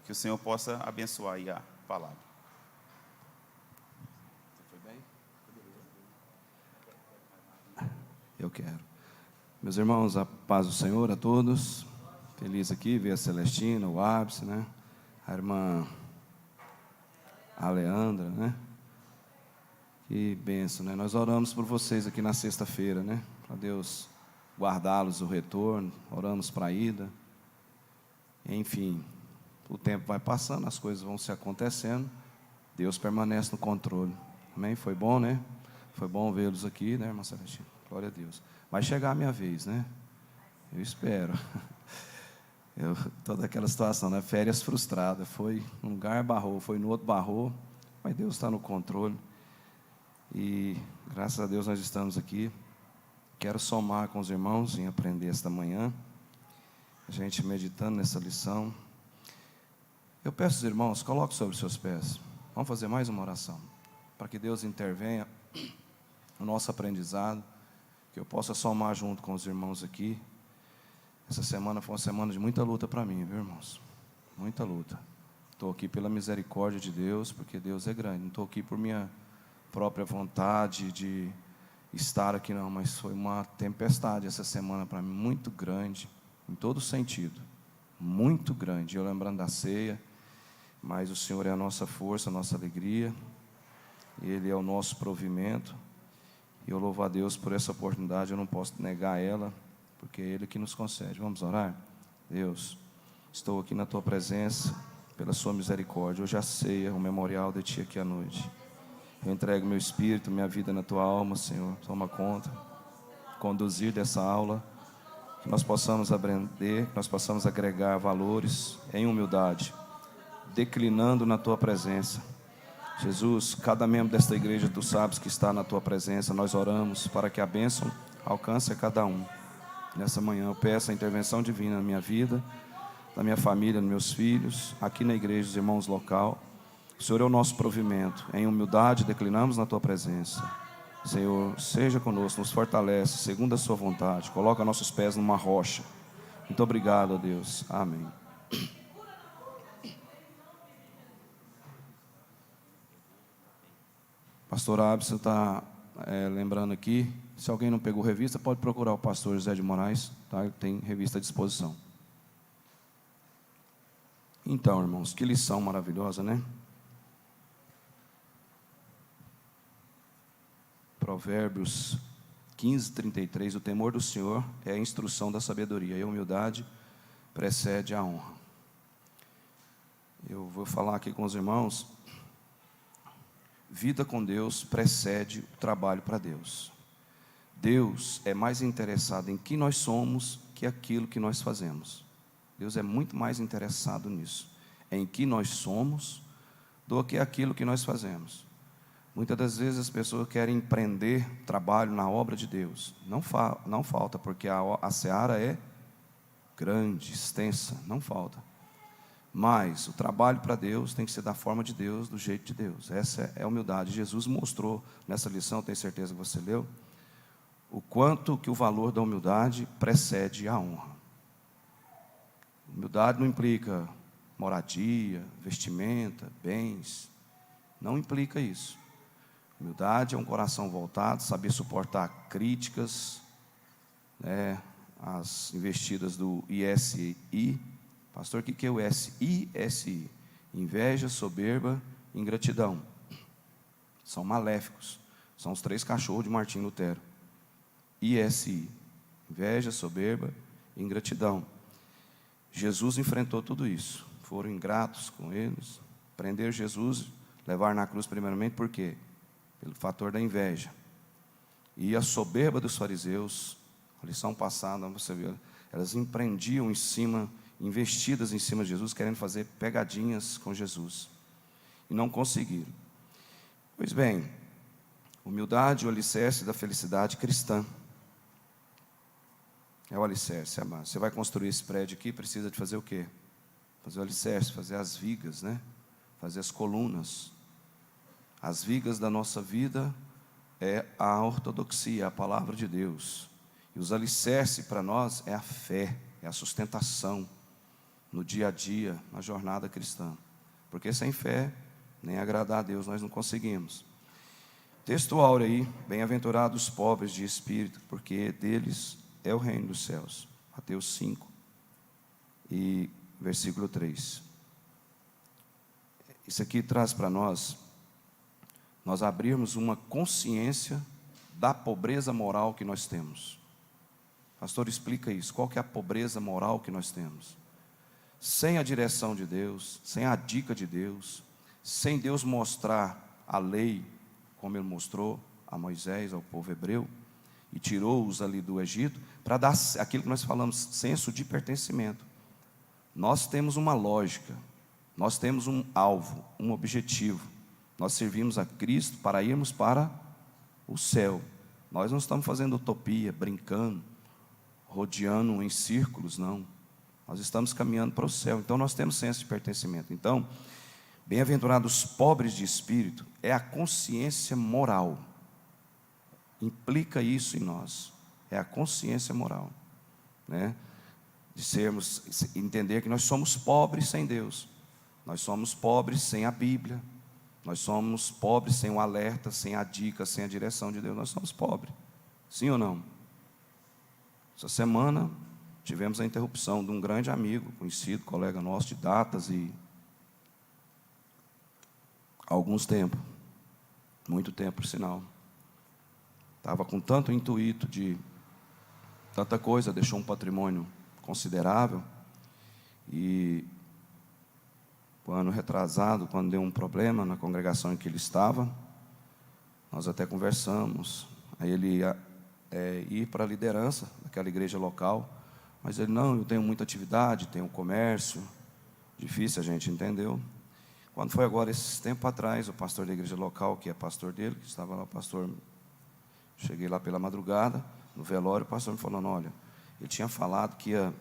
Que o Senhor possa abençoar aí a palavra. Foi bem? Eu quero. Meus irmãos, a paz do Senhor a todos. Feliz aqui ver a Celestina, o Ábice, né? A irmã a Leandra, né? Que bênção, né? Nós oramos por vocês aqui na sexta-feira, né? Para Deus guardá-los o retorno. Oramos para a ida. Enfim, o tempo vai passando, as coisas vão se acontecendo. Deus permanece no controle. Amém? Foi bom, né? Foi bom vê-los aqui, né, irmã Celestina? Glória a Deus. Vai chegar a minha vez, né? Eu espero. Toda aquela situação, né? Férias frustradas. Foi num lugar, barrou. Foi no outro, barrou. Mas Deus está no controle. E graças a Deus nós estamos aqui. Quero somar com os irmãos em aprender esta manhã. A gente meditando nessa lição. Eu peço aos irmãos, coloque sobre os seus pés. Vamos fazer mais uma oração. Para que Deus intervenha no nosso aprendizado. Que eu possa somar junto com os irmãos aqui. Essa semana foi uma semana de muita luta para mim, viu, irmãos? Muita luta. Estou aqui pela misericórdia de Deus, porque Deus é grande. Não estou aqui por minha própria vontade de estar aqui, não. Mas foi uma tempestade essa semana para mim, muito grande, em todo sentido. Muito grande. Eu lembrando da ceia, mas o Senhor é a nossa força, a nossa alegria. Ele é o nosso provimento. E eu louvo a Deus por essa oportunidade, eu não posso negar ela, porque é Ele que nos concede. Vamos orar? Deus, estou aqui na Tua presença, pela Sua misericórdia. Hoje a ceia, o memorial de Ti aqui à noite. Eu entrego meu espírito, minha vida na Tua alma, Senhor. Toma conta, conduzir dessa aula, que nós possamos aprender, que nós possamos agregar valores em humildade, declinando na Tua presença. Jesus, cada membro desta igreja, Tu sabes que está na Tua presença. Nós oramos para que a bênção alcance a cada um. Nessa manhã eu peço a intervenção divina na minha vida, na minha família, nos meus filhos, aqui na igreja, os irmãos local. O Senhor é o nosso provimento. Em humildade declinamos na Tua presença. Senhor, seja conosco, nos fortalece, segundo a Sua vontade. Coloca nossos pés numa rocha. Muito obrigado, ó Deus. Amém. Pastor Abson está lembrando aqui. Se alguém não pegou revista, pode procurar o pastor José de Moraes, tá? Ele tem revista à disposição. Então, irmãos, que lição maravilhosa, né? Provérbios 15:33. O temor do Senhor é a instrução da sabedoria, e a humildade precede a honra. Eu vou falar aqui com os irmãos. Vida com Deus precede o trabalho para Deus. Deus é mais interessado em quem nós somos que aquilo que nós fazemos. Deus é muito mais interessado nisso, em que nós somos, do que aquilo que nós fazemos. Muitas das vezes as pessoas querem empreender trabalho na obra de Deus. Não falta, porque a seara é grande, extensa, não falta. Mas o trabalho para Deus tem que ser da forma de Deus, do jeito de Deus. Essa é a humildade. Jesus mostrou nessa lição, tenho certeza que você leu, o quanto que o valor da humildade precede a honra. Humildade não implica moradia, vestimenta, bens. Não implica isso. Humildade é um coração voltado, saber suportar críticas, né, as investidas do ISI. Pastor, o que é o ISI? Inveja, soberba, ingratidão. São maléficos. São os 3 cachorros de Martim Lutero. ISI. Inveja, soberba, ingratidão. Jesus enfrentou tudo isso. Foram ingratos com eles. Prender Jesus, levar na cruz primeiramente, por quê? Pelo fator da inveja. E a soberba dos fariseus, a lição passada, você viu, elas empreendiam investidas em cima de Jesus, querendo fazer pegadinhas com Jesus. E não conseguiram. Pois bem, humildade é o alicerce da felicidade cristã. É o alicerce, amado. Você vai construir esse prédio aqui, precisa de fazer o quê? Fazer o alicerce, fazer as vigas, né? Fazer as colunas. As vigas da nossa vida é a ortodoxia, a palavra de Deus. E os alicerces para nós é a fé, é a sustentação. no dia a dia, na jornada cristã. Porque sem fé, nem agradar a Deus nós não conseguimos. Texto áureo aí: bem-aventurados os pobres de espírito, porque deles é o reino dos céus. Mateus 5 e versículo 3. Isso aqui traz para nós abrirmos uma consciência da pobreza moral que nós temos. Pastor, explica isso. Qual que é a pobreza moral que nós temos? Sem a direção de Deus, sem a dica de Deus, sem Deus mostrar a lei, como Ele mostrou a Moisés, ao povo hebreu, e tirou-os ali do Egito, para dar aquilo que nós falamos, senso de pertencimento. Nós temos uma lógica, nós temos um alvo, um objetivo. Nós servimos a Cristo para irmos para o céu. Nós não estamos fazendo utopia, brincando, rodeando em círculos, não. Nós estamos caminhando para o céu. Então nós temos senso de pertencimento. Então, bem-aventurados os pobres de espírito é a consciência moral. Implica isso em nós. É a consciência moral, né? De sermos, entender que nós somos pobres sem Deus. Nós somos pobres sem a Bíblia. Nós somos pobres sem o alerta, sem a dica, sem a direção de Deus. Nós somos pobres. Sim ou não? Essa semana tivemos a interrupção de um grande amigo, conhecido, colega nosso de datas e alguns tempos, muito tempo, por sinal. Estava com tanto intuito de tanta coisa, deixou um patrimônio considerável. E o ano retrasado, quando deu um problema na congregação em que ele estava, nós até conversamos. Aí ele ia ir para a liderança daquela igreja local, mas ele: não, eu tenho muita atividade, tenho comércio. Difícil, a gente entendeu. Quando foi agora, esse tempo atrás, o pastor da igreja local, que é pastor dele, que estava lá, o pastor, cheguei lá pela madrugada, no velório, o pastor me falando: olha, ele tinha falado que ia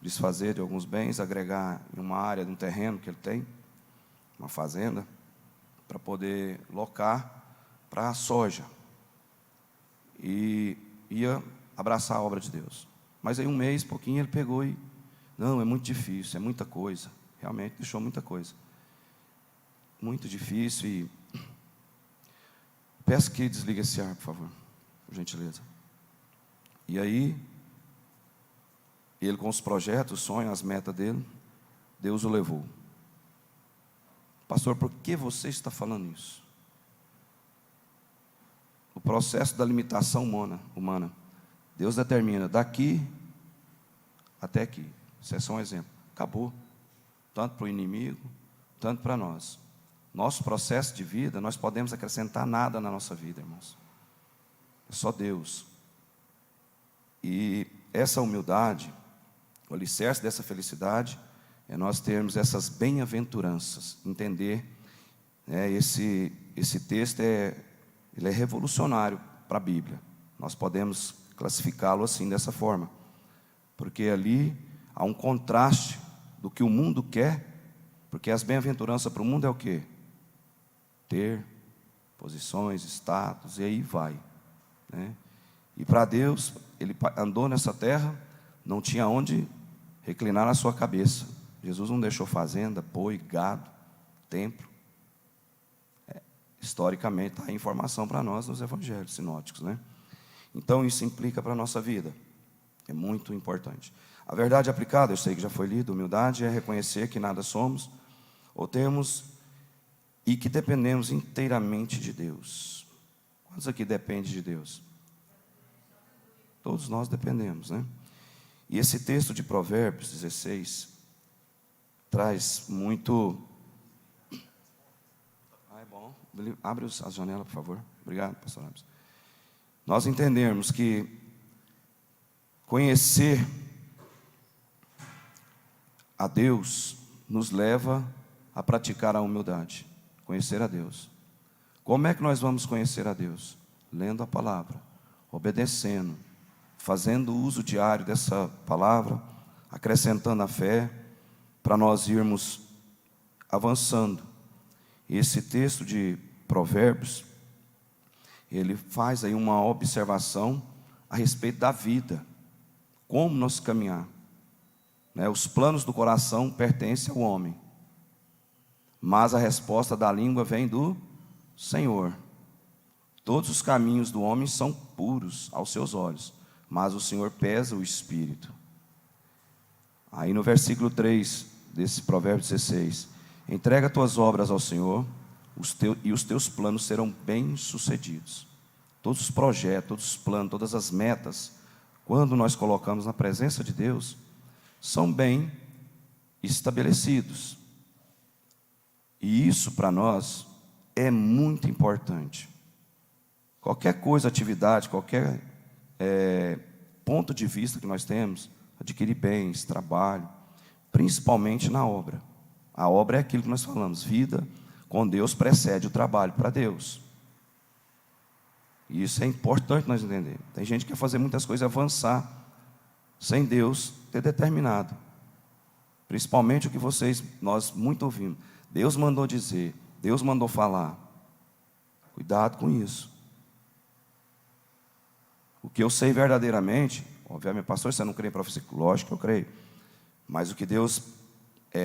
desfazer de alguns bens, agregar em uma área de um terreno que ele tem, uma fazenda, para poder locar para a soja, e ia abraçar a obra de Deus. Mas aí um mês, pouquinho, ele pegou e: não, é muito difícil, é muita coisa. Realmente deixou muita coisa, muito difícil. E peço que desligue esse ar, por favor, por gentileza. E aí, ele com os projetos, os sonhos, as metas dele, Deus o levou. Pastor, por que você está falando isso? O processo da limitação humana. Deus determina daqui até aqui. Isso é só um exemplo. Acabou. Tanto para o inimigo, tanto para nós. Nosso processo de vida, nós podemos acrescentar nada na nossa vida, irmãos. É só Deus. E essa humildade, o alicerce dessa felicidade, é nós termos essas bem-aventuranças. Entender, né, esse texto ele é revolucionário para a Bíblia. Nós podemos classificá-lo assim, dessa forma. Porque ali há um contraste do que o mundo quer. Porque as bem-aventuranças para o mundo é o quê? Ter posições, status, e aí vai, né? E para Deus, ele andou nessa terra, não tinha onde reclinar a sua cabeça. Jesus não deixou fazenda, boi, gado, templo. Historicamente, está a informação para nós nos evangelhos sinóticos, né? Então isso implica para a nossa vida, é muito importante. A verdade aplicada, eu sei que já foi lido, humildade é reconhecer que nada somos ou temos e que dependemos inteiramente de Deus. Quantos aqui dependem de Deus? Todos nós dependemos, né? E esse texto de Provérbios 16 traz muito... é bom. Abre a janela, por favor. Obrigado, pastor Abis. Nós entendermos que conhecer a Deus nos leva a praticar a humildade. Conhecer a Deus. Como é que nós vamos conhecer a Deus? Lendo a palavra, obedecendo, fazendo uso diário dessa palavra, acrescentando a fé, para nós irmos avançando. Esse texto de Provérbios, ele faz aí uma observação a respeito da vida, como nós caminhar. né? Os planos do coração pertencem ao homem, mas a resposta da língua vem do Senhor. Todos os caminhos do homem são puros aos seus olhos, mas o Senhor pesa o espírito. Aí no versículo 3 desse provérbio 16: entrega tuas obras ao Senhor, e os teus planos serão bem-sucedidos. Todos os projetos, todos os planos, todas as metas, quando nós colocamos na presença de Deus, são bem estabelecidos. E isso para nós é muito importante. Qualquer coisa, atividade, qualquer ponto de vista que nós temos, adquirir bens, trabalho, principalmente na obra. A obra é aquilo que nós falamos, vida com Deus precede o trabalho para Deus. E isso é importante nós entendermos. Tem gente que quer fazer muitas coisas avançar, sem Deus ter determinado. Principalmente o que nós muito ouvimos. Deus mandou dizer, Deus mandou falar. Cuidado com isso. O que eu sei verdadeiramente, obviamente, pastor, você não crê em profecia? Lógico que eu creio. Mas o que Deus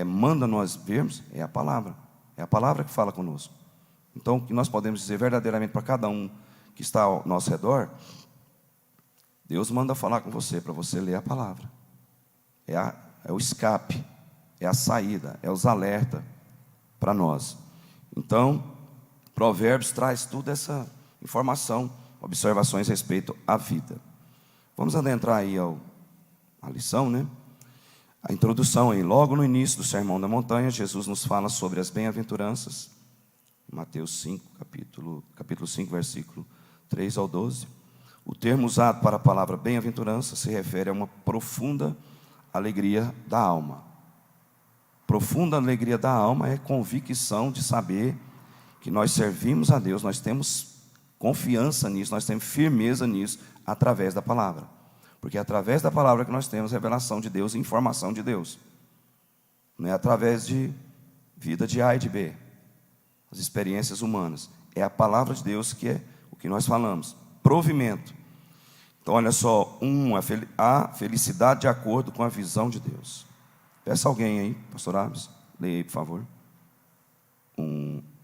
manda nós vermos é a palavra. É a palavra que fala conosco. Então, o que nós podemos dizer verdadeiramente para cada um que está ao nosso redor, Deus manda falar com você, para você ler a palavra. É o escape, é a saída, é os alertas para nós. Então, Provérbios traz toda essa informação, observações a respeito à vida. Vamos adentrar aí a lição, né? A introdução aí, logo no início do Sermão da Montanha, Jesus nos fala sobre as bem-aventuranças. Mateus 5, capítulo 5, versículo 3 ao 12. O termo usado para a palavra bem-aventurança se refere a uma profunda alegria da alma. Profunda alegria da alma é convicção de saber que nós servimos a Deus, nós temos confiança nisso, nós temos firmeza nisso, através da palavra. Porque é através da palavra que nós temos revelação de Deus e informação de Deus. Não é através de vida de A e de B, as experiências humanas. É a palavra de Deus que é o que nós falamos. Provimento. Então, olha só, a felicidade de acordo com a visão de Deus. Peça alguém aí, pastor Abes, leia aí, por favor.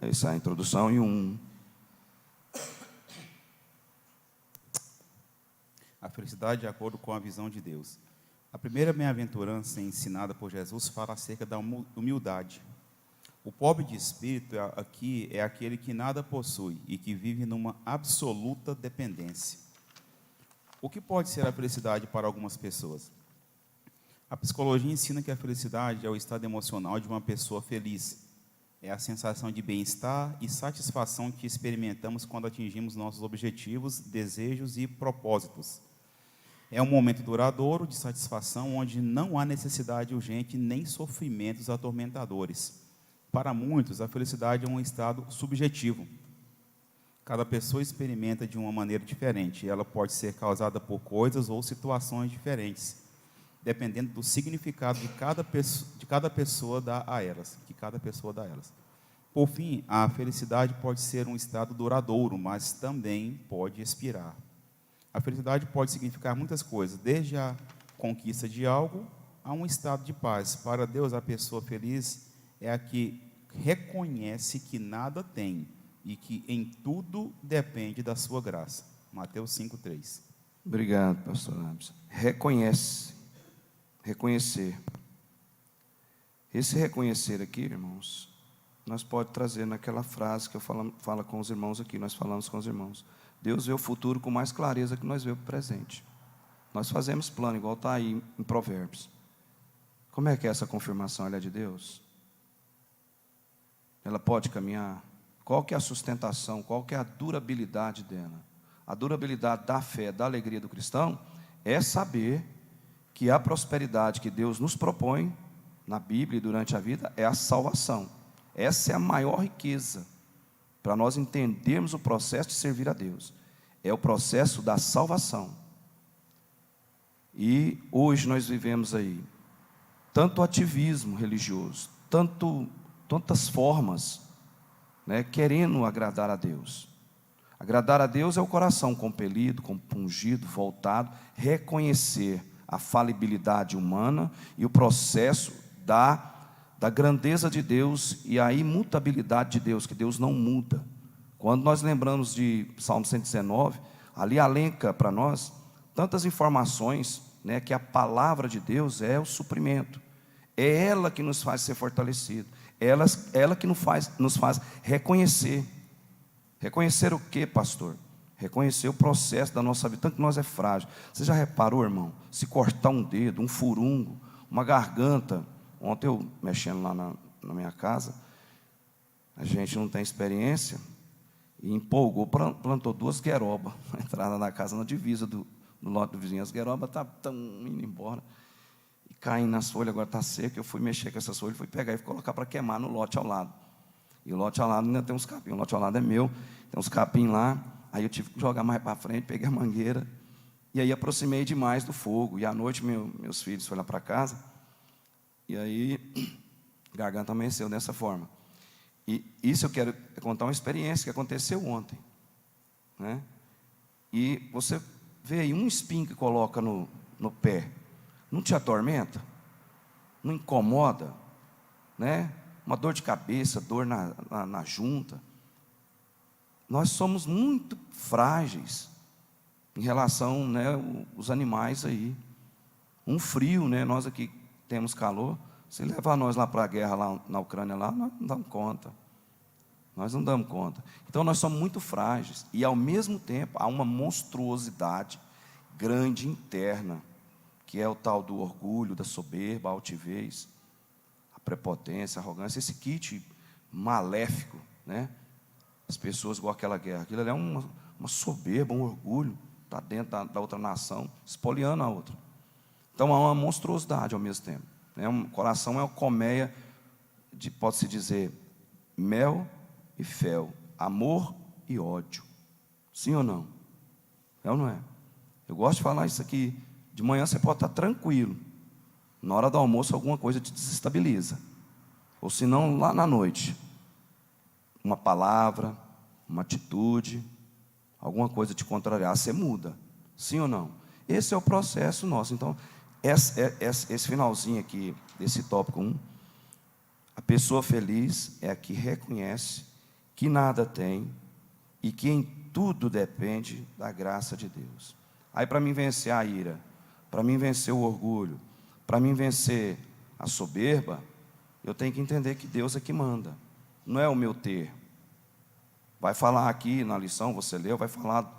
Essa é a introdução e A felicidade de acordo com a visão de Deus. A primeira bem-aventurança ensinada por Jesus fala acerca da humildade. O pobre de espírito aqui é aquele que nada possui e que vive numa absoluta dependência. O que pode ser a felicidade para algumas pessoas? A psicologia ensina que a felicidade é o estado emocional de uma pessoa feliz. É a sensação de bem-estar e satisfação que experimentamos quando atingimos nossos objetivos, desejos e propósitos. É um momento duradouro de satisfação onde não há necessidade urgente nem sofrimentos atormentadores. Para muitos, a felicidade é um estado subjetivo. Cada pessoa experimenta de uma maneira diferente. Ela pode ser causada por coisas ou situações diferentes, dependendo do significado que cada pessoa dá a elas. Por fim, a felicidade pode ser um estado duradouro, mas também pode expirar. A felicidade pode significar muitas coisas, desde a conquista de algo a um estado de paz. Para Deus, a pessoa feliz é a que reconhece que nada tem e que em tudo depende da sua graça. Mateus 5:3. Obrigado, pastor Abes. Reconhecer. Esse reconhecer aqui, irmãos, nós podemos trazer naquela frase que eu falo com os irmãos aqui, nós falamos com os irmãos. Deus vê o futuro com mais clareza que nós vemos o presente. Nós fazemos plano, igual está aí em Provérbios. Como é que é essa confirmação? Ela é de Deus? Ela pode caminhar? Qual que é a sustentação? Qual que é a durabilidade dela? A durabilidade da fé, da alegria do cristão, é saber que a prosperidade que Deus nos propõe na Bíblia e durante a vida é a salvação. Essa é a maior riqueza para nós entendermos o processo de servir a Deus. É o processo da salvação. E hoje nós vivemos aí tanto ativismo religioso, tantas formas, né, querendo agradar a Deus. Agradar a Deus é o coração compelido, compungido, voltado, reconhecer a falibilidade humana e o processo da grandeza de Deus e a imutabilidade de Deus, que Deus não muda. Quando nós lembramos de Salmo 119, ali elenca para nós tantas informações, né, que a palavra de Deus é o suprimento, é ela que nos faz ser fortalecido, ela que nos faz reconhecer. Reconhecer o que, pastor? Reconhecer o processo da nossa vida, tanto que nós é frágil. Você já reparou, irmão? Se cortar um dedo, um furungo, uma garganta. Ontem eu, mexendo lá na minha casa, a gente não tem experiência, e empolgou, plantou 2 guerobas na entrada da casa, na divisa do lote do vizinho. As guerobas estão indo embora, e caindo nas folhas, agora está seco. Eu fui mexer com essas folhas, fui pegar e colocar para queimar no lote ao lado. E o lote ao lado ainda tem uns capim, o lote ao lado é meu, tem uns capim lá. Aí eu tive que jogar mais para frente, peguei a mangueira, e aí aproximei demais do fogo. E à noite meus filhos foram lá para casa, e aí a garganta amanheceu dessa forma. E isso eu quero contar uma experiência que aconteceu ontem, né? E você vê aí um espinho que coloca no pé, não te atormenta? Não incomoda? Né? Uma dor de cabeça, dor na junta. Nós somos muito frágeis em relação, né, os animais aí. Um frio, né, nós aqui temos calor. Se levar nós lá para a guerra, lá na Ucrânia, lá, nós não damos conta. Nós não damos conta. Então nós somos muito frágeis. E ao mesmo tempo há uma monstruosidade grande interna, que é o tal do orgulho, da soberba, a altivez, a prepotência, a arrogância, esse kit maléfico, né? As pessoas igual aquela guerra, aquilo ali é uma soberba, um orgulho, está dentro da outra nação, espoliando a outra. Então há uma monstruosidade ao mesmo tempo, né? Um coração é uma colmeia de, pode-se dizer, mel e fel, amor e ódio. Sim ou não? É ou não é? Eu gosto de falar isso aqui. De manhã você pode estar tranquilo, na hora do almoço alguma coisa te desestabiliza, ou se não lá na noite, uma palavra, uma atitude, alguma coisa te contrariar, você muda. Sim ou não? Esse é o processo nosso. Então, esse finalzinho aqui, desse tópico 1, a pessoa feliz é a que reconhece que nada tem e que em tudo depende da graça de Deus. Aí, para mim vencer a ira, para mim vencer o orgulho, para mim vencer a soberba, eu tenho que entender que Deus é que manda, não é o meu ter. Vai falar aqui na lição, você leu, vai falar,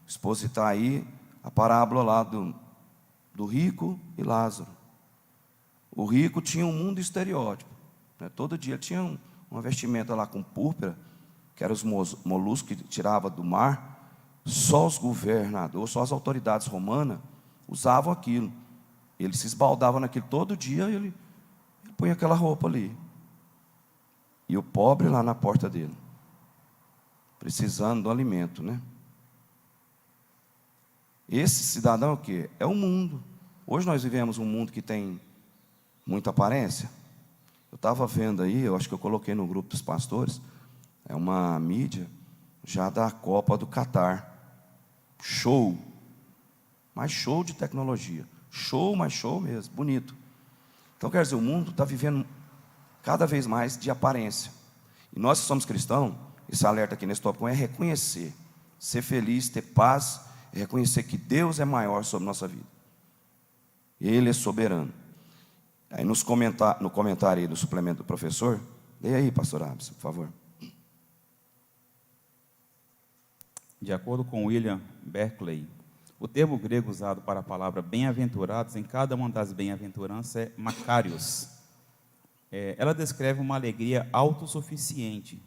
expositar aí a parábola lá do rico e Lázaro. O rico tinha um mundo estereótipo, né? Todo dia tinha uma vestimenta lá com púrpura, que eram os moluscos que tirava do mar. Só os governadores, só as autoridades romanas usavam aquilo. Ele se esbaldava naquilo todo dia, ele punha aquela roupa ali. E o pobre lá na porta dele, precisando do alimento, né? Esse cidadão é o quê? É o mundo. Hoje nós vivemos um mundo que tem muita aparência. Eu estava vendo aí, eu acho que eu coloquei no grupo dos pastores, é uma mídia já da Copa do Catar. Show, mas show de tecnologia, show, mas show mesmo, bonito. Então quer dizer, o mundo está vivendo cada vez mais de aparência. E nós que somos cristãos, esse alerta aqui nesse tópico é reconhecer, ser feliz, ter paz, é reconhecer que Deus é maior sobre nossa vida. Ele é soberano. Aí no comentário aí do suplemento do professor, leia aí, pastor Abson, por favor. De acordo com William Berkeley, o termo grego usado para a palavra bem-aventurados em cada uma das bem-aventuranças é makarios. Ela descreve uma alegria autossuficiente,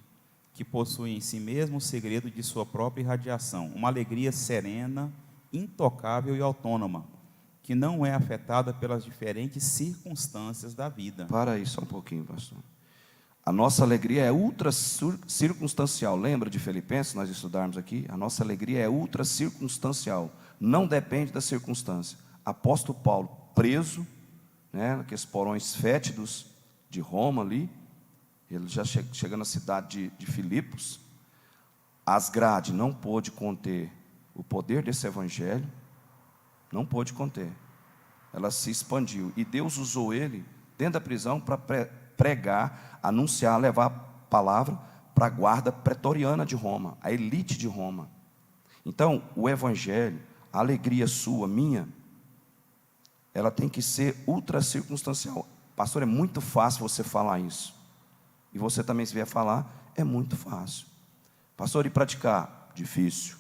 que possui em si mesmo o segredo de sua própria irradiação. Uma alegria serena, intocável e autônoma, que não é afetada pelas diferentes circunstâncias da vida. Para aí só um pouquinho, pastor. A nossa alegria é ultra circunstancial. Lembra de Filipenses, nós estudarmos aqui? A nossa alegria é ultra circunstancial. Não depende da circunstância. Apóstolo Paulo, preso, né, naqueles porões fétidos de Roma ali, ele já chega na cidade de Filipos. As grades não pôde conter o poder desse evangelho, Não pôde conter. Ela se expandiu. E Deus usou ele dentro da prisão para pregar, anunciar, levar a palavra para a guarda pretoriana de Roma, a elite de Roma. Então, o evangelho, a alegria sua, minha, ela tem que ser ultra circunstancial. Pastor, é muito fácil você falar isso. E você também, se vier falar, é muito fácil. Pastor, e praticar? Difícil.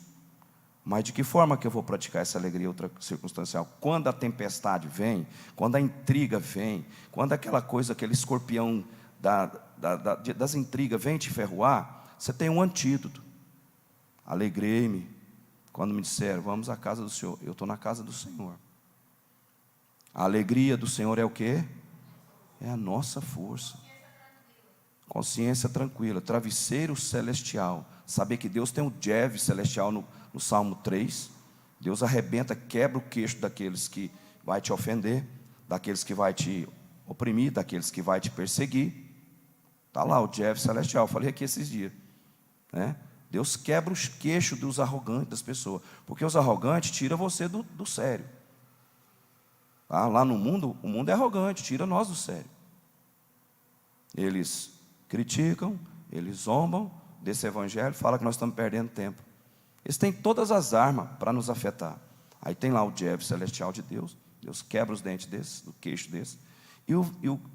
Mas de que forma que eu vou praticar essa alegria ultra circunstancial? Quando a tempestade vem, quando a intriga vem, quando aquela coisa, aquele escorpião das intrigas vem te ferroar, você tem um antídoto. Alegrei-me quando me disseram, vamos à casa do Senhor. Eu estou na casa do Senhor. A alegria do Senhor é o quê? É a nossa força. Consciência tranquila, travesseiro celestial. Saber que Deus tem um jab celestial no Salmo 3. Deus arrebenta, quebra o queixo daqueles que vai te ofender, daqueles que vai te oprimir, daqueles que vai te perseguir. Está lá o jab celestial, falei aqui esses dias, né? Deus quebra os queixos dos arrogantes das pessoas, porque os arrogantes tiram você do sério. Tá? Lá no mundo, o mundo é arrogante, tira nós do sério. Eles criticam, eles zombam desse evangelho, falam que nós estamos perdendo tempo. Eles têm todas as armas para nos afetar. Aí tem lá o jab celestial de Deus, Deus quebra os dentes desses, do queixo desses.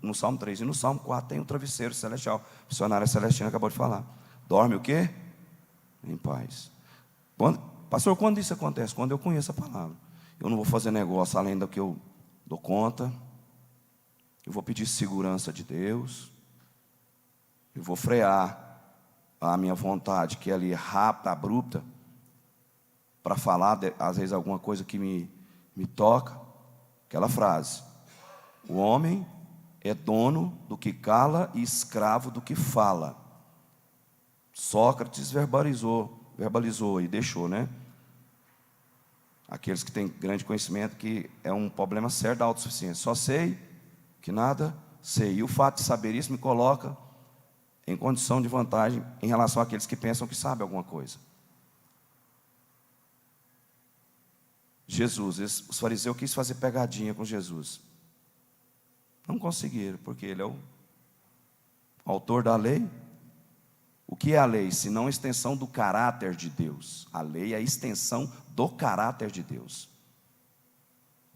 No Salmo 3 e no Salmo 4 tem o travesseiro celestial. A missionária Celestina acabou de falar. Dorme o quê? Em paz. Pastor, quando isso acontece? Quando eu conheço a palavra. Eu não vou fazer negócio além do que eu dou conta. Eu vou pedir segurança de Deus. Eu vou frear a minha vontade, que é ali rápida, abrupta, para falar, às vezes, alguma coisa que me toca. Aquela frase: o homem é dono do que cala e escravo do que fala. Sócrates verbalizou e deixou, né? Aqueles que têm grande conhecimento, que é um problema sério da autossuficiência. Só sei que nada sei. E o fato de saber isso me coloca em condição de vantagem em relação àqueles que pensam que sabem alguma coisa. Jesus, os fariseus quis fazer pegadinha com Jesus. Não conseguiram, porque ele é o autor da lei. O que é a lei? Senão a extensão do caráter de Deus. A lei é a extensão do caráter de Deus.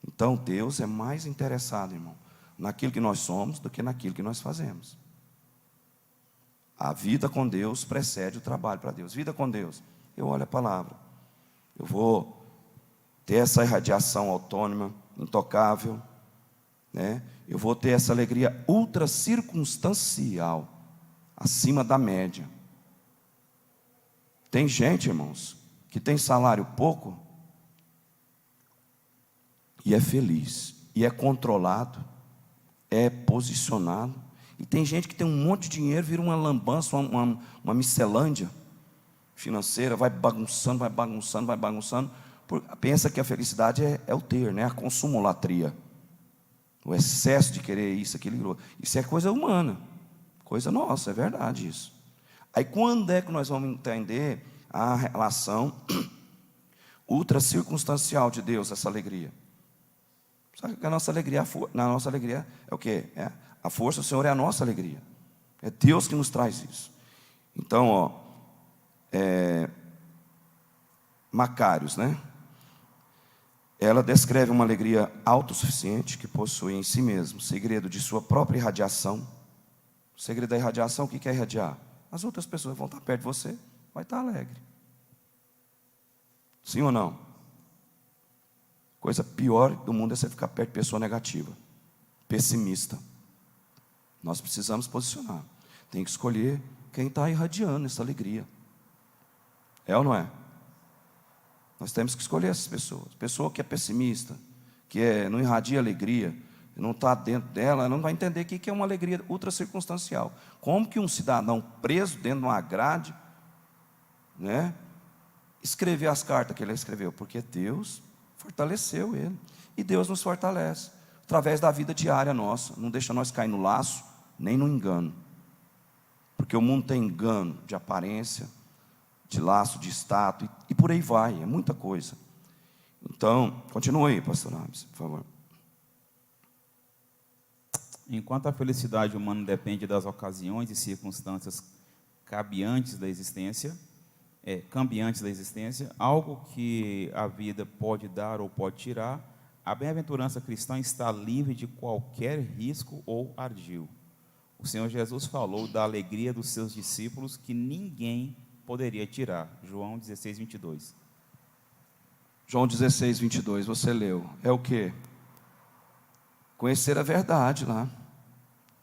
Então Deus é mais interessado, irmão, naquilo que nós somos do que naquilo que nós fazemos. A vida com Deus precede o trabalho para Deus. Vida com Deus, eu olho a palavra. Eu vou ter essa irradiação autônoma, intocável, né? Eu vou ter essa alegria ultra circunstancial, acima da média. Tem gente, irmãos, que tem salário pouco e é feliz, e é controlado, é posicionado. E tem gente que tem um monte de dinheiro, vira uma lambança, uma miscelândia financeira, vai bagunçando, pensa que a felicidade é o ter, né? A consumolatria, o excesso de querer isso, aquilo. Isso é coisa humana, coisa nossa, é verdade isso. Aí quando é que nós vamos entender a relação ultra circunstancial de Deus, essa alegria? Sabe que a nossa alegria, é o quê? A força do Senhor é a nossa alegria. É Deus que nos traz isso. Então, Macários, né? Ela descreve uma alegria autossuficiente que possui em si mesmo segredo de sua própria irradiação. O segredo da irradiação, o que é irradiar? As outras pessoas vão estar perto de você, vai estar alegre. Sim ou não? Coisa pior do mundo é você ficar perto de pessoa negativa, pessimista. Nós precisamos posicionar. Tem que escolher quem está irradiando essa alegria. É ou não é? Nós temos que escolher essas pessoas. Pessoa que é pessimista, que não irradia alegria, não está dentro dela, não vai entender o que é uma alegria ultra circunstancial. Como que um cidadão preso dentro de uma grade, né, escrever as cartas que ele escreveu? Porque Deus fortaleceu ele. E Deus nos fortalece através da vida diária nossa. Não deixa nós cair no laço, nem no engano. Porque o mundo tem engano de aparência, de laço, de status, e por aí vai, é muita coisa. Então, continue aí, pastor Abs, por favor. Enquanto a felicidade humana depende das ocasiões e circunstâncias cambiantes da existência, algo que a vida pode dar ou pode tirar, a bem-aventurança cristã está livre de qualquer risco ou ardil. O Senhor Jesus falou da alegria dos seus discípulos que ninguém poderia tirar. João 16, 22. João 16, 22, você leu. É o quê? Conhecer a verdade lá.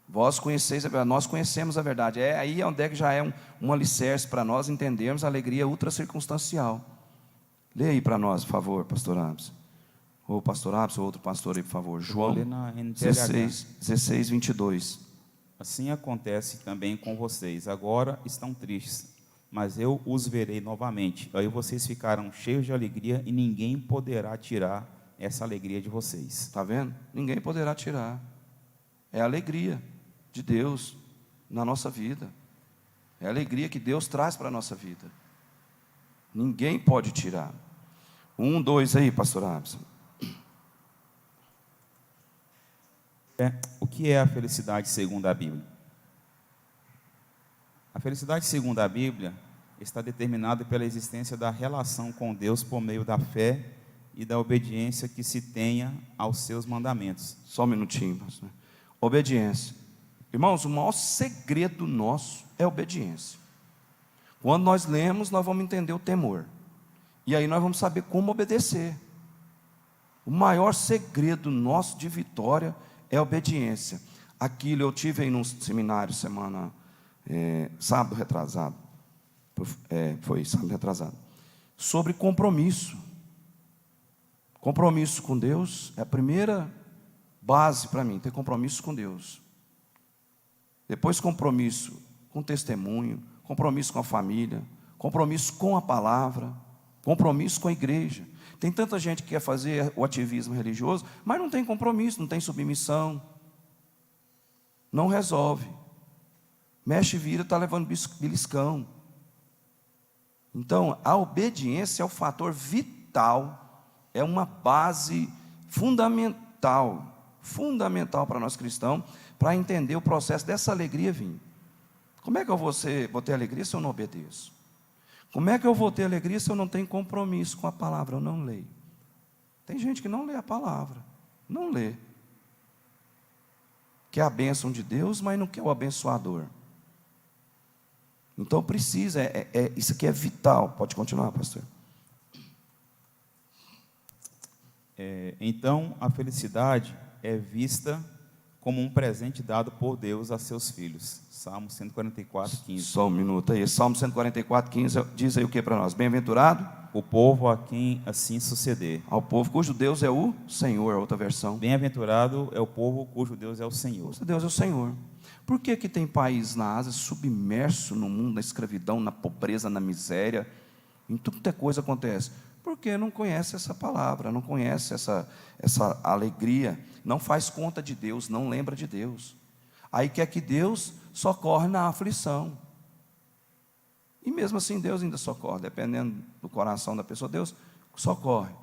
Vós conheceis a verdade, nós conhecemos a verdade. É aí onde é que já é um alicerce para nós entendermos a alegria ultra circunstancial. Lê aí para nós, por favor, pastor Abs. Ou pastor Abs, ou outro pastor aí, por favor. João 16, 22. Assim acontece também com vocês. Agora estão tristes, mas eu os verei novamente. Aí vocês ficarão cheios de alegria e ninguém poderá tirar essa alegria de vocês. Está vendo? Ninguém poderá tirar. É a alegria de Deus na nossa vida. É a alegria que Deus traz para a nossa vida. Ninguém pode tirar. 1, 2 aí, pastor Abson. O que é a felicidade segundo a Bíblia? A felicidade segundo a Bíblia está determinada pela existência da relação com Deus por meio da fé e da obediência que se tenha aos seus mandamentos. Só um minutinho, pastor. Obediência. Irmãos, o maior segredo nosso é a obediência. Quando nós lemos, nós vamos entender o temor. E aí nós vamos saber como obedecer. O maior segredo nosso de vitória é a obediência. Aquilo eu tive aí num seminário sábado retrasado. Foi sábado retrasado. Sobre compromisso. Compromisso com Deus é a primeira base para mim, ter compromisso com Deus. Depois compromisso com testemunho, compromisso com a família, compromisso com a palavra, compromisso com a igreja. Tem tanta gente que quer fazer o ativismo religioso, mas não tem compromisso, não tem submissão. Não resolve. Mexe e vira, está levando beliscão. Então, a obediência é o fator vital, é uma base fundamental para nós cristãos, para entender o processo dessa alegria vir. Como é que eu vou ter alegria se eu não obedeço? Como é que eu vou ter alegria se eu não tenho compromisso com a palavra? Eu não leio. Tem gente que não lê a palavra, não lê. Quer a bênção de Deus, mas não quer o abençoador. Então precisa, isso aqui é vital. Pode continuar, pastor. Então a felicidade é vista como um presente dado por Deus a seus filhos. Salmo 144, 15. Só um minuto aí. Salmo 144, 15 diz aí o que para nós? Bem-aventurado o povo a quem assim suceder. Ao povo cujo Deus é o Senhor, outra versão. Bem-aventurado é o povo cujo Deus é o Senhor. Cujo Deus é o Senhor. Por que tem país na Ásia submerso no mundo, na escravidão, na pobreza, na miséria? Em tudo que coisa acontece. Porque não conhece essa palavra, não conhece essa alegria, não faz conta de Deus, não lembra de Deus. Aí quer que Deus socorre na aflição. E mesmo assim Deus ainda socorre, dependendo do coração da pessoa, Deus socorre.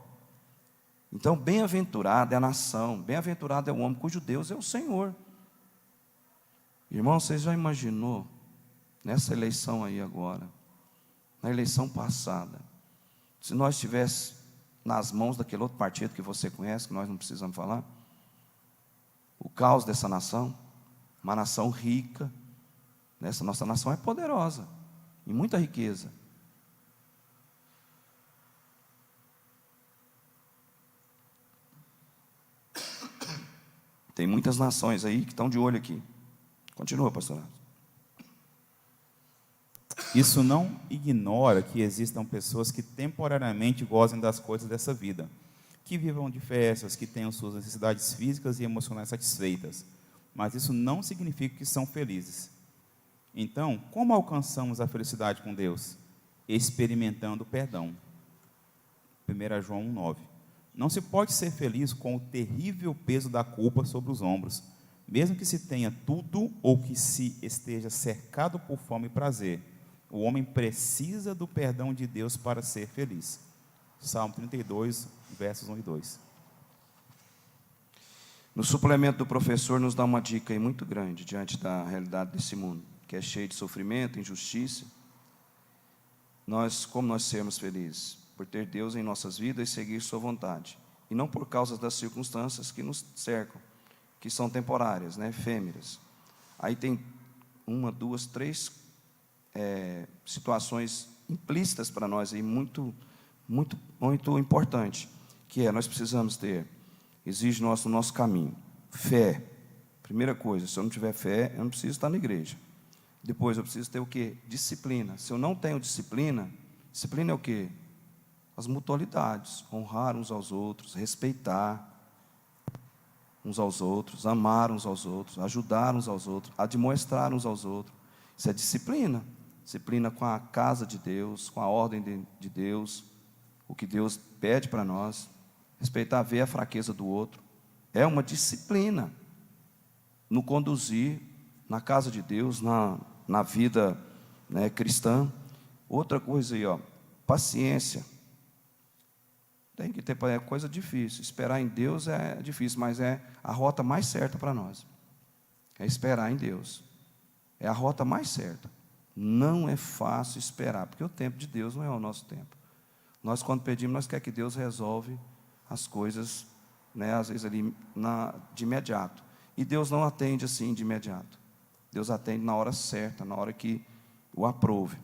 Então, bem-aventurado é a nação, bem-aventurado é o homem cujo Deus é o Senhor. Irmão, você já imaginou, nessa eleição aí agora, na eleição passada, se nós estivéssemos nas mãos daquele outro partido que você conhece, que nós não precisamos falar, o caos dessa nação, uma nação rica, essa nossa nação é poderosa, e muita riqueza. Tem muitas nações aí que estão de olho aqui. Continua, pastor. Isso não ignora que existam pessoas que temporariamente gozem das coisas dessa vida, que vivam de festas, que tenham suas necessidades físicas e emocionais satisfeitas, mas isso não significa que são felizes. Então, como alcançamos a felicidade com Deus? Experimentando o perdão. 1 João 1,9. Não se pode ser feliz com o terrível peso da culpa sobre os ombros, mesmo que se tenha tudo ou que se esteja cercado por fome e prazer. O homem precisa do perdão de Deus para ser feliz. Salmo 32, versos 1 e 2. No suplemento do professor nos dá uma dica aí muito grande diante da realidade desse mundo, que é cheio de sofrimento, injustiça. Como nós sermos felizes? Por ter Deus em nossas vidas e seguir sua vontade. E não por causa das circunstâncias que nos cercam, que são temporárias, né, efêmeras. Aí tem 1, 2, 3 situações implícitas para nós aí, muito importante, que nós precisamos ter, exige no nosso caminho, fé. Primeira coisa, se eu não tiver fé, eu não preciso estar na igreja. Depois eu preciso ter o quê? Disciplina. Se eu não tenho disciplina é o quê? As mutualidades, honrar uns aos outros, respeitar uns aos outros, amar uns aos outros, ajudar uns aos outros, admoestar uns aos outros. Isso é disciplina. Disciplina com a casa de Deus, com a ordem de Deus, o que Deus pede para nós. Respeitar, ver a fraqueza do outro. É uma disciplina no conduzir na casa de Deus, na vida, né, cristã. Outra coisa aí, paciência. Tem que ter, é coisa difícil. Esperar em Deus é difícil, mas é a rota mais certa para nós. É esperar em Deus. É a rota mais certa. Não é fácil esperar, porque o tempo de Deus não é o nosso tempo. Nós, quando pedimos, nós queremos que Deus resolve as coisas, né, às vezes ali de imediato. E Deus não atende assim de imediato. Deus atende na hora certa, na hora que o aprove.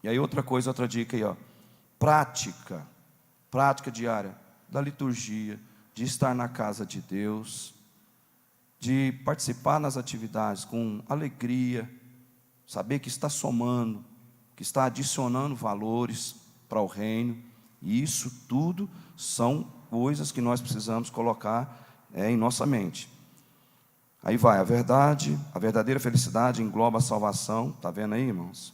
E aí outra dica aí, prática diária da liturgia, de estar na casa de Deus, de participar nas atividades com alegria, saber que está somando, que está adicionando valores para o reino. E isso tudo são coisas que nós precisamos colocar em nossa mente. Aí vai, a verdadeira felicidade engloba a salvação. Está vendo aí, irmãos?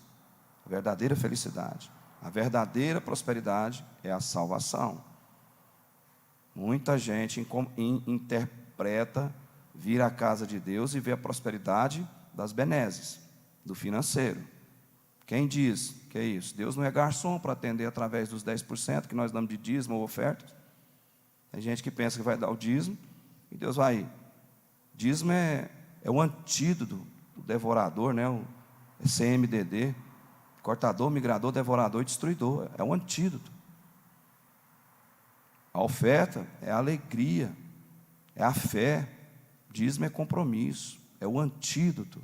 A verdadeira felicidade, a verdadeira prosperidade é a salvação. Muita gente interpreta vir à casa de Deus e vê a prosperidade das benesses, do financeiro. Quem diz que é isso? Deus não é garçom para atender através dos 10% que nós damos de dízimo ou ofertas. Tem gente que pensa que vai dar o dízimo e Deus vai. Dízimo é o antídoto do devorador, né? O CMDD, cortador, migrador, devorador e destruidor. É o antídoto. A oferta é a alegria, é a fé. Dízimo é compromisso, é o antídoto.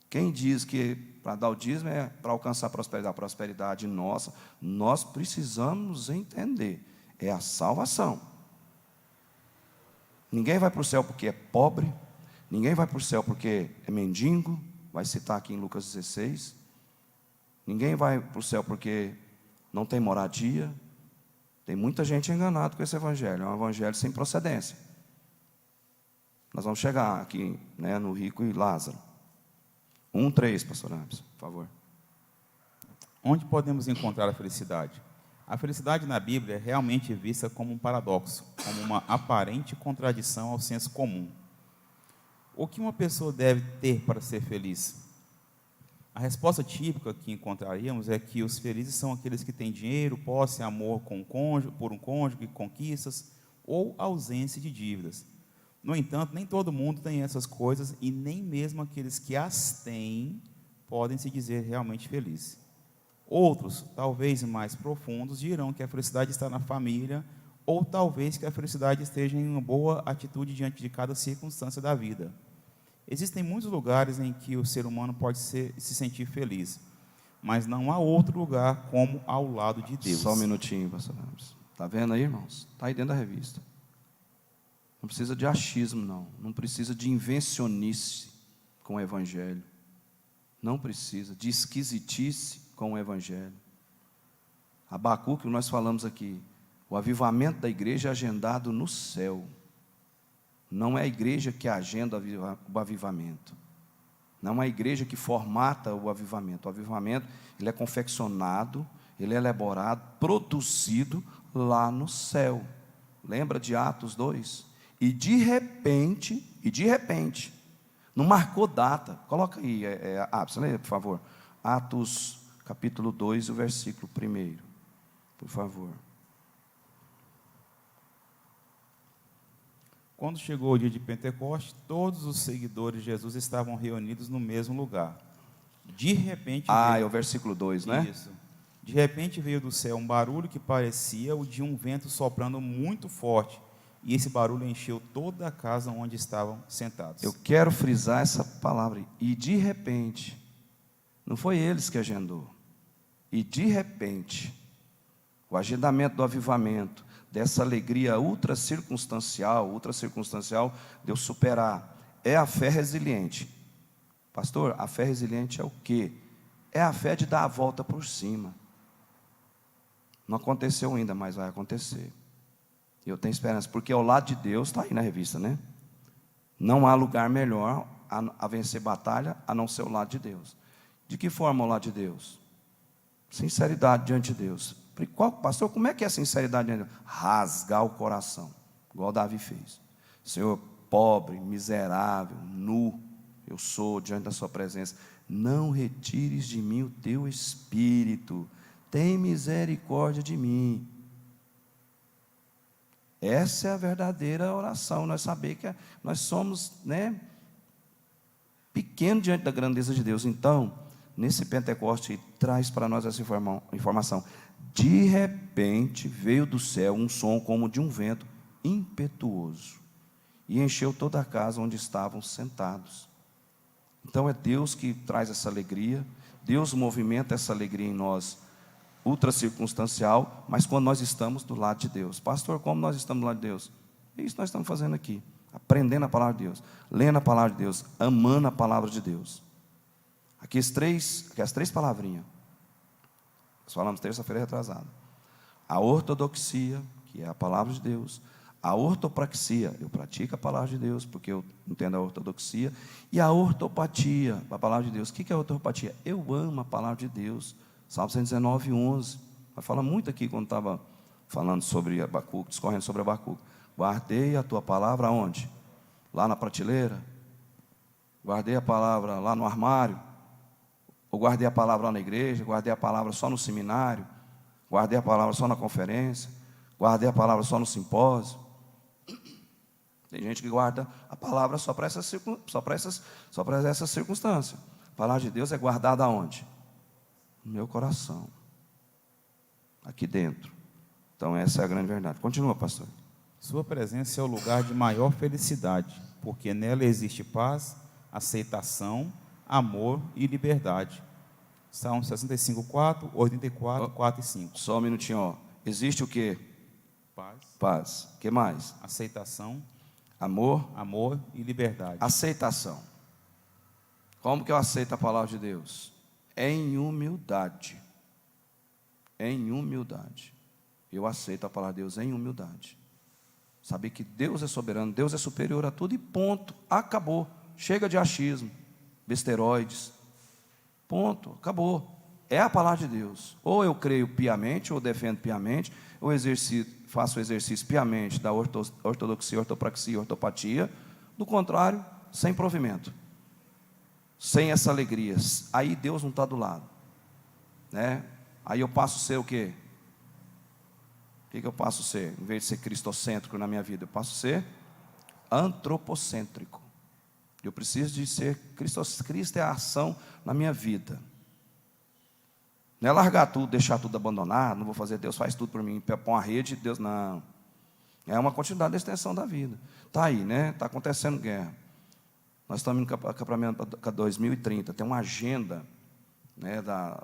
Quem diz que para dar o dízimo é para alcançar a prosperidade nossa, nós precisamos entender, é a salvação. Ninguém vai para o céu porque é pobre, ninguém vai para o céu porque é mendigo, vai citar aqui em Lucas 16. Ninguém vai para o céu porque não tem moradia. Tem muita gente enganada com esse evangelho, é um evangelho sem procedência. Nós vamos chegar aqui, né, no rico e Lázaro. 1:3, pastor Abis, por favor. Onde podemos encontrar a felicidade? A felicidade na Bíblia é realmente vista como um paradoxo, como uma aparente contradição ao senso comum. O que uma pessoa deve ter para ser feliz? A resposta típica que encontraríamos é que os felizes são aqueles que têm dinheiro, posse, amor por um cônjuge, conquistas ou ausência de dívidas. No entanto, nem todo mundo tem essas coisas e nem mesmo aqueles que as têm podem se dizer realmente felizes. Outros, talvez mais profundos, dirão que a felicidade está na família ou talvez que a felicidade esteja em uma boa atitude diante de cada circunstância da vida. Existem muitos lugares em que o ser humano pode se sentir feliz, mas não há outro lugar como ao lado de Deus. Só um minutinho, pastor Abis. Está vendo aí, irmãos? Está aí dentro da revista. Não precisa de achismo, não. Não precisa de invencionice com o evangelho. Não precisa de esquisitice com o evangelho. Abacuque, que nós falamos aqui, o avivamento da igreja é agendado no céu. Não é a igreja que agenda o avivamento. Não é a igreja que formata o avivamento. O avivamento, ele é confeccionado, ele é elaborado, produzido lá no céu. Lembra de Atos 2? E de repente, não marcou data. Coloca aí, você lê, por favor. Atos capítulo 2, o versículo 1, por favor. Quando chegou o dia de Pentecostes, todos os seguidores de Jesus estavam reunidos no mesmo lugar. De repente É o versículo 2, né? Isso. De repente veio do céu um barulho que parecia o de um vento soprando muito forte, e esse barulho encheu toda a casa onde estavam sentados. Eu quero frisar essa palavra. E de repente, não foi eles que agendou. E de repente, o agendamento do avivamento, dessa alegria ultra circunstancial, Deus superar, é a fé resiliente. Pastor, a fé resiliente é o quê? É a fé de dar a volta por cima. Não aconteceu ainda, mas vai acontecer. E eu tenho esperança, porque ao lado de Deus, está aí na revista, né? Não há lugar melhor a vencer batalha a não ser o lado de Deus. De que forma o lado de Deus? Sinceridade diante de Deus. Pastor, como é que é a sinceridade diante de Deus? Rasgar o coração, igual Davi fez. Senhor, pobre, miserável, nu, eu sou diante da sua presença. Não retires de mim o teu espírito. Tem misericórdia de mim. Essa é a verdadeira oração. Nós saber que nós somos, pequenos diante da grandeza de Deus. Então, nesse Pentecoste, traz para nós essa informação. De repente veio do céu um som como de um vento impetuoso e encheu toda a casa onde estavam sentados. Então é Deus que traz essa alegria, Deus movimenta essa alegria em nós, ultra circunstancial, mas quando nós estamos do lado de Deus. Pastor, como nós estamos do lado de Deus? É isso que nós estamos fazendo aqui, aprendendo a palavra de Deus, lendo a palavra de Deus, amando a palavra de Deus. Aqui as três palavrinhas. Nós falamos terça-feira retrasada. A ortodoxia, que é a palavra de Deus. A ortopraxia, eu pratico a palavra de Deus, porque eu entendo a ortodoxia. E a ortopatia, a palavra de Deus. O que é a ortopatia? Eu amo a palavra de Deus. Salmo 119, 11. Vai falar muito aqui quando estava falando sobre Abacuque, discorrendo sobre Abacuque. Guardei a tua palavra aonde? Lá na prateleira? Guardei a palavra lá no armário? Ou guardei a palavra lá na igreja? Guardei a palavra só no seminário? Guardei a palavra só na conferência? Guardei a palavra só no simpósio? Tem gente que guarda a palavra só para essas circunstâncias. A palavra de Deus é guardada aonde? No meu coração. Aqui dentro. Então essa é a grande verdade. Continua, pastor. Sua presença é o lugar de maior felicidade, porque nela existe paz, aceitação, amor e liberdade. Salmo 65, 4, 84, 4 e 5. Só um minutinho, ó. Existe o quê? Paz. O que mais? Aceitação, amor e liberdade. Aceitação. Como que eu aceito a palavra de Deus? Em humildade. Em humildade. Eu aceito a palavra de Deus em humildade. Saber que Deus é soberano, Deus é superior a tudo e ponto. Acabou. Chega de achismo, besteroides. Ponto. Acabou. É a palavra de Deus. Ou eu creio piamente, ou defendo piamente, ou faço o exercício piamente da ortodoxia, ortopraxia, ortopatia. Do contrário, sem provimento. Sem essa alegria. Aí Deus não está do lado. Aí eu passo a ser o quê? O que eu passo a ser? Em vez de ser cristocêntrico na minha vida, eu passo a ser antropocêntrico. Eu preciso de ser Cristo é a ação na minha vida. Não é largar tudo, deixar tudo abandonado, não vou fazer, Deus faz tudo por mim, põe uma rede, Deus não. É uma continuidade da extensão da vida. Está aí, está acontecendo guerra. Nós estamos indo para 2030, tem uma agenda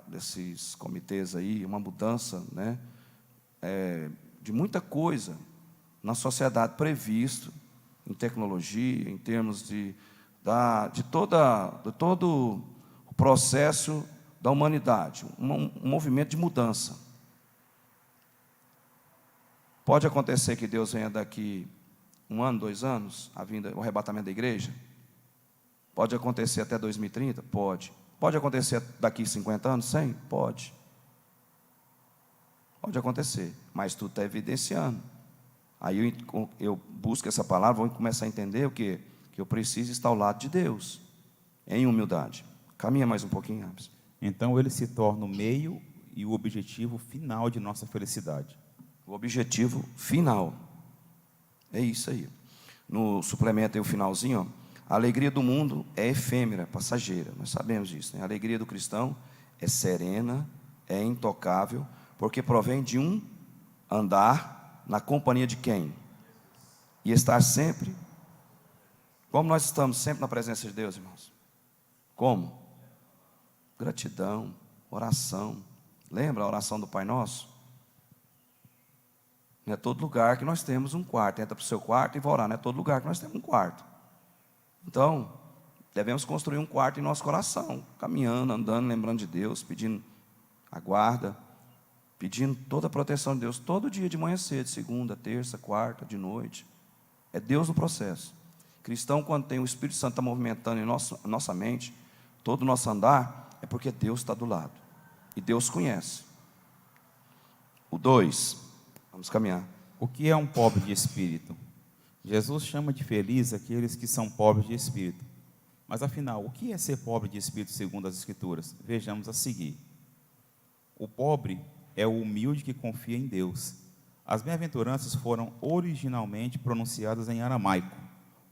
desses comitês aí, uma mudança de muita coisa na sociedade previsto, em tecnologia, em termos de todo o processo da humanidade, um movimento de mudança. Pode acontecer que Deus venha daqui 1 ano, 2 anos, o arrebatamento da igreja? Pode acontecer até 2030? Pode. Pode acontecer daqui 50 anos? 100? Pode. Pode acontecer, mas tudo está evidenciando. Aí eu busco essa palavra, vou começar a entender o quê? Que eu preciso estar ao lado de Deus, em humildade. Caminha mais um pouquinho, Rabs. Então ele se torna o meio e o objetivo final de nossa felicidade. O objetivo final. É isso aí. no suplemento aí, o finalzinho, ó, a alegria do mundo é efêmera, passageira, nós sabemos disso, né? A alegria do cristão é serena, é intocável, porque provém de um andar na companhia de quem? E estar sempre, como nós estamos sempre na presença de Deus, irmãos? Como? Gratidão, oração. Lembra a oração do Pai Nosso? Não é todo lugar que nós temos um quarto. Entra para o seu quarto e vai orar. Não é todo lugar que nós temos um quarto. Então, devemos construir um quarto em nosso coração, caminhando, andando, lembrando de Deus, pedindo a guarda, pedindo toda a proteção de Deus, todo dia de manhã cedo, segunda, terça, quarta, de noite. É Deus no processo. Cristão, quando tem o Espírito Santo está movimentando em nossa mente, todo o nosso andar, é porque Deus está do lado. E Deus conhece. O 2, vamos caminhar. O que é um pobre de espírito? Jesus chama de feliz aqueles que são pobres de espírito. Mas afinal, o que é ser pobre de espírito segundo as Escrituras? Vejamos a seguir. O pobre é o humilde que confia em Deus. As bem-aventuranças foram originalmente pronunciadas em aramaico.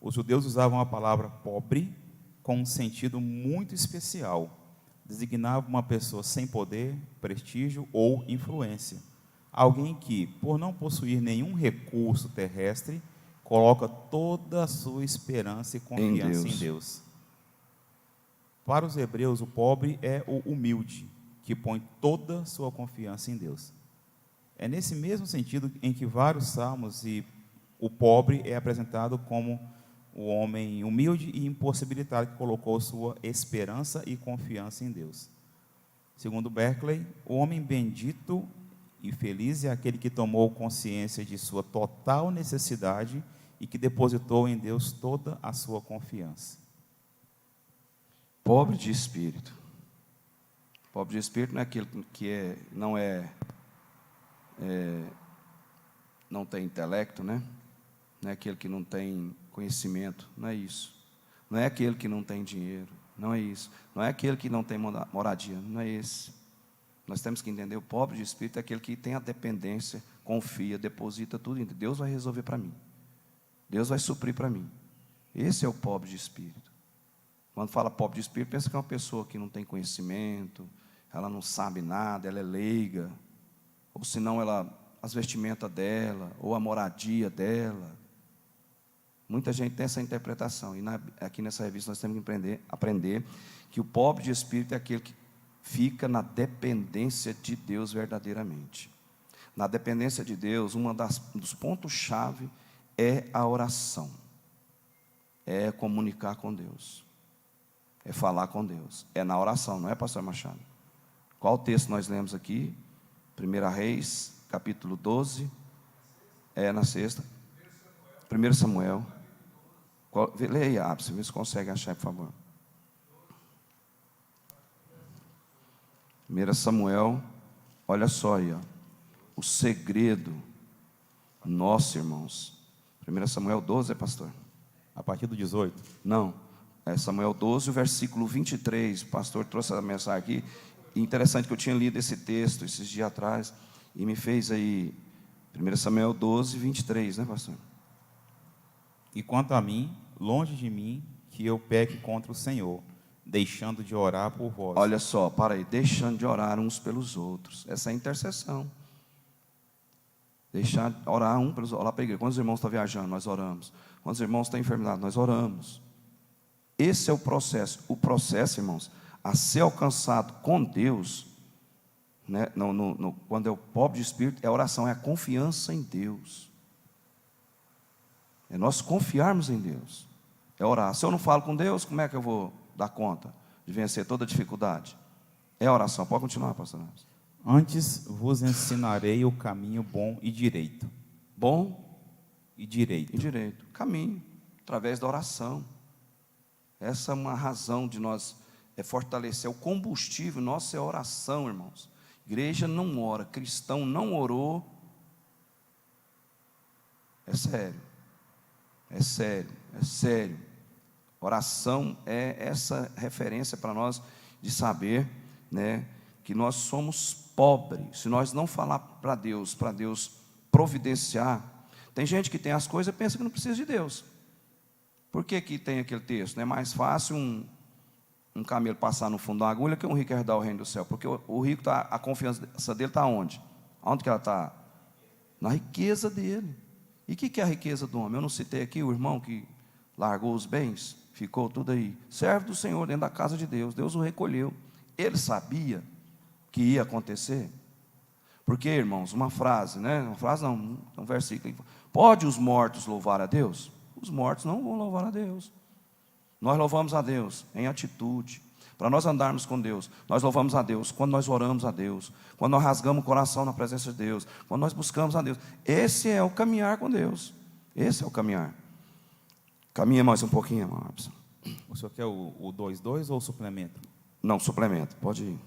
Os judeus usavam a palavra pobre com um sentido muito especial. Designava uma pessoa sem poder, prestígio ou influência. Alguém que, por não possuir nenhum recurso terrestre, coloca toda a sua esperança e confiança em Deus. Para os hebreus, o pobre é o humilde, que põe toda a sua confiança em Deus. É nesse mesmo sentido em que vários salmos e o pobre é apresentado como o homem humilde e impossibilitado que colocou sua esperança e confiança em Deus. Segundo Berkeley, o homem bendito e feliz é aquele que tomou consciência de sua total necessidade e que depositou em Deus toda a sua confiança. Pobre de espírito. Pobre de espírito não é aquele que não tem intelecto, né? Não é aquele que não tem conhecimento, não é isso. Não é aquele que não tem dinheiro, não é isso. Não é aquele que não tem moradia, não é esse. Nós temos que entender, o pobre de espírito é aquele que tem a dependência, confia, deposita tudo em Deus. Deus vai resolver para mim. Deus vai suprir para mim. Esse é o pobre de espírito. Quando fala pobre de espírito, pensa que é uma pessoa que não tem conhecimento, ela não sabe nada, ela é leiga, ou senão as vestimentas dela, ou a moradia dela. Muita gente tem essa interpretação, e aqui nessa revista nós temos que aprender que o pobre de espírito é aquele que fica na dependência de Deus verdadeiramente. Na dependência de Deus, dos pontos-chave é a oração, é comunicar com Deus, é falar com Deus, é na oração, não é, pastor Machado? Qual texto nós lemos aqui? 1 Reis, capítulo 12, na sexta, 1 Samuel, leia aí, se você consegue achar, por favor. 1 Samuel, olha só aí, ó, o segredo, nosso, irmãos. 1 Samuel 12, pastor? A partir do 18? Não, é Samuel 12, o versículo 23. O pastor trouxe a mensagem aqui. E interessante que eu tinha lido esse texto esses dias atrás, e me fez aí, 1 Samuel 12, 23, né, pastor? E quanto a mim, longe de mim, que eu peque contra o Senhor, deixando de orar por vós. Olha só, para aí, deixando de orar uns pelos outros. Essa é a intercessão. Deixar de orar um pelos outros. Olha para a igreja. Quando os irmãos estão viajando, nós oramos. Quando os irmãos estão enfermidade, nós oramos. Esse é o processo. O processo, irmãos, a ser alcançado com Deus, né, quando é o pobre de espírito, é a oração, é a confiança em Deus. É nós confiarmos em Deus. É orar. Se eu não falo com Deus, como é que eu vou dar conta de vencer toda dificuldade? É a oração. Pode continuar, pastor. Antes vos ensinarei o caminho bom e direito. Bom e direito. E direito. Caminho, através da oração. Essa é uma razão de nós fortalecer. O combustível nosso é a oração, irmãos. Igreja não ora, cristão não orou. É sério. É sério, é sério. Oração é essa referência para nós de saber, né, que nós somos pobres. Se nós não falar para Deus providenciar. Tem gente que tem as coisas e pensa que não precisa de Deus. Por que que tem aquele texto? Não é mais fácil um camelo passar no fundo da agulha que um rico herdar o reino do céu? Porque o rico, a confiança dele está onde? Onde que ela está? Na riqueza dele. E o que é a riqueza do homem? Eu não citei aqui o irmão que largou os bens, ficou tudo aí. Servo do Senhor dentro da casa de Deus. Deus o recolheu. Ele sabia que ia acontecer. Porque, irmãos, uma frase, né? Uma frase não, um versículo. Pode os mortos louvar a Deus? Os mortos não vão louvar a Deus. Nós louvamos a Deus em atitude. Para nós andarmos com Deus, nós louvamos a Deus quando nós oramos a Deus, quando nós rasgamos o coração na presença de Deus, quando nós buscamos a Deus. Esse é o caminhar com Deus. Esse é o caminhar. Caminha mais um pouquinho, irmão. O senhor quer o 2:2 ou o suplemento? Não, suplemento, pode ir.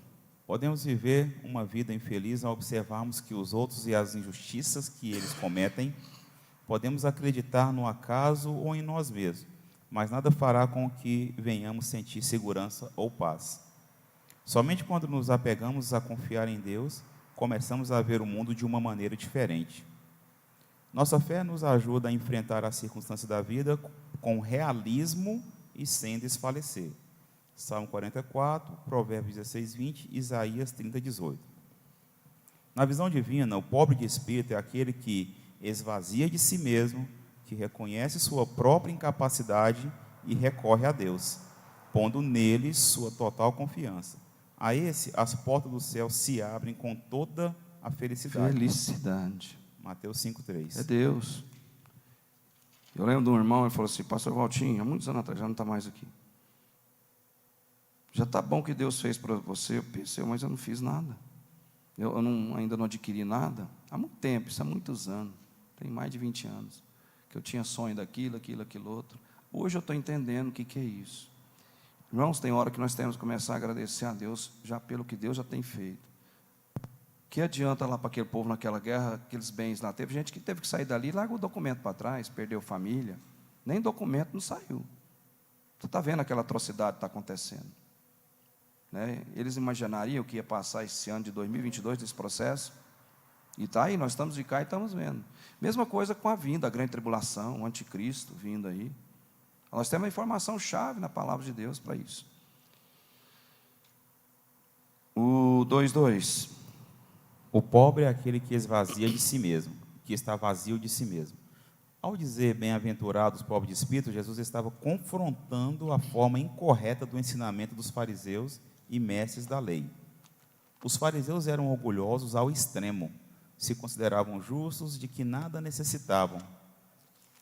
Podemos viver uma vida infeliz ao observarmos que os outros e as injustiças que eles cometem. Podemos acreditar no acaso ou em nós mesmos, mas nada fará com que venhamos sentir segurança ou paz. Somente quando nos apegamos a confiar em Deus, começamos a ver o mundo de uma maneira diferente. Nossa fé nos ajuda a enfrentar as circunstâncias da vida com realismo e sem desfalecer. Salmo 44, Provérbios 16:20, Isaías 30:18. Na visão divina, o pobre de espírito é aquele que esvazia de si mesmo, que reconhece sua própria incapacidade e recorre a Deus, pondo nele sua total confiança. A esse, as portas do céu se abrem com toda a felicidade. Felicidade. Mateus 5:3. É Deus. Eu lembro de um irmão, ele falou assim, pastor Valtinho, há muitos anos atrás, já não está mais aqui. Já está bom o que Deus fez para você. Eu pensei, mas eu não fiz nada. Eu ainda não adquiri nada. Há muito tempo, isso há muitos anos. Tem mais de 20 anos. Que eu tinha sonho daquilo, aquilo outro. Hoje eu estou entendendo o que é isso. Irmãos, tem hora que nós temos que começar a agradecer a Deus já pelo que Deus já tem feito. Que adianta lá para aquele povo naquela guerra, aqueles bens lá? Teve gente que teve que sair dali, largou o documento para trás, perdeu família. Nem documento não saiu. Tu está vendo aquela atrocidade que está acontecendo? Né? Eles imaginariam que ia passar esse ano de 2022 desse processo? E está aí, nós estamos de cá e estamos vendo. Mesma coisa com a vinda, a grande tribulação, o anticristo vindo aí. Nós temos uma informação chave na palavra de Deus para isso. O 2:2. O pobre é aquele que esvazia de si mesmo, que está vazio de si mesmo. Ao dizer bem-aventurados os pobres de espírito, Jesus estava confrontando a forma incorreta do ensinamento dos fariseus e mestres da lei. Os fariseus eram orgulhosos ao extremo, se consideravam justos de que nada necessitavam.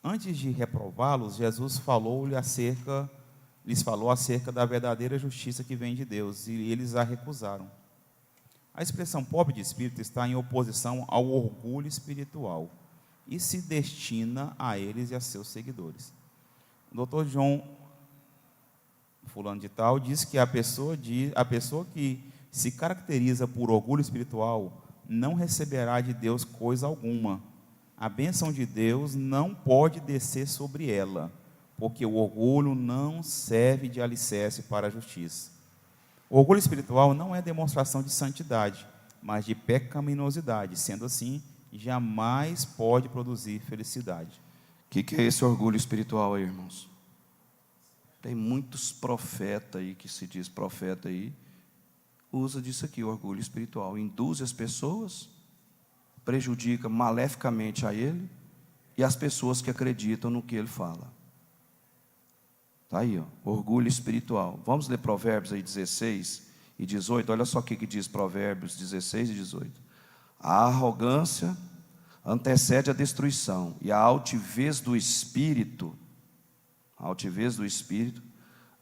Antes de reprová-los, Jesus lhes falou acerca da verdadeira justiça que vem de Deus, e eles a recusaram. A expressão pobre de espírito está em oposição ao orgulho espiritual e se destina a eles e a seus seguidores. O Dr. John fulano de tal diz que a pessoa que se caracteriza por orgulho espiritual não receberá de Deus coisa alguma. A bênção de Deus não pode descer sobre ela, porque o orgulho não serve de alicerce para a justiça. O orgulho espiritual não é demonstração de santidade, mas de pecaminosidade. Sendo assim, jamais pode produzir felicidade. O que é esse orgulho espiritual aí, irmãos? Tem muitos profetas aí, que se diz profeta aí, usa disso aqui, orgulho espiritual. Induz as pessoas, prejudica maleficamente a ele e as pessoas que acreditam no que ele fala. Está aí, ó, orgulho espiritual. Vamos ler Provérbios aí 16 e 18. Olha só o que diz Provérbios 16 e 18. A arrogância antecede a destruição, e a altivez do espírito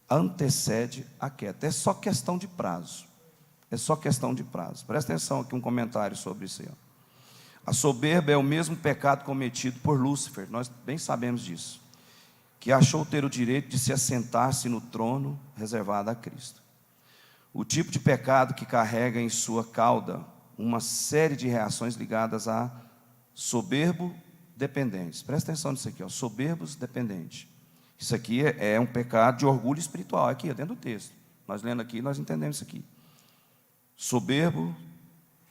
antecede a queda. É só questão de prazo. É só questão de prazo. Presta atenção aqui, um comentário sobre isso aí. Ó. A soberba é o mesmo pecado cometido por Lúcifer, nós bem sabemos disso, que achou ter o direito de se assentar-se no trono reservado a Cristo. O tipo de pecado que carrega em sua cauda uma série de reações ligadas a soberbo dependentes. Presta atenção nisso aqui, ó, soberbos dependentes. Isso aqui é um pecado de orgulho espiritual, aqui, ó, dentro do texto. Nós lendo aqui, nós entendemos isso aqui. Soberbo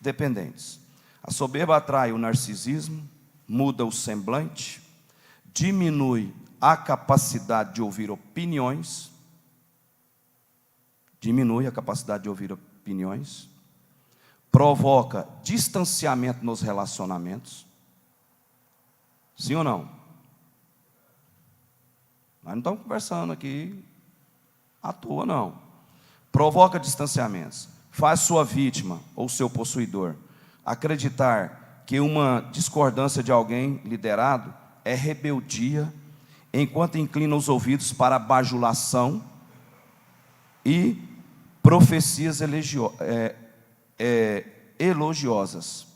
dependentes. A soberba atrai o narcisismo, muda o semblante, diminui a capacidade de ouvir opiniões, diminui a capacidade de ouvir opiniões, provoca distanciamento nos relacionamentos. Sim ou não? Nós não estamos conversando aqui à toa, não. Provoca distanciamentos, faz sua vítima ou seu possuidor acreditar que uma discordância de alguém liderado é rebeldia, enquanto inclina os ouvidos para a bajulação e profecias elogiosas.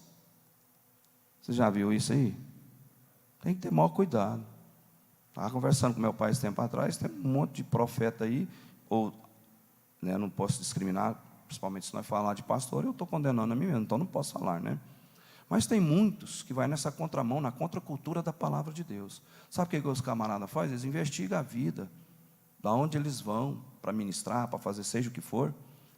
Você já viu isso aí? Tem que ter maior cuidado. Estava conversando com meu pai esse tempo atrás, tem um monte de profeta aí, ou, né, não posso discriminar, principalmente se nós falar de pastor, eu estou condenando a mim mesmo, então não posso falar, né? Mas tem muitos que vai nessa contramão, na contracultura da palavra de Deus. Sabe o que os camaradas fazem? Eles investigam a vida, da onde eles vão para ministrar, para fazer seja o que for.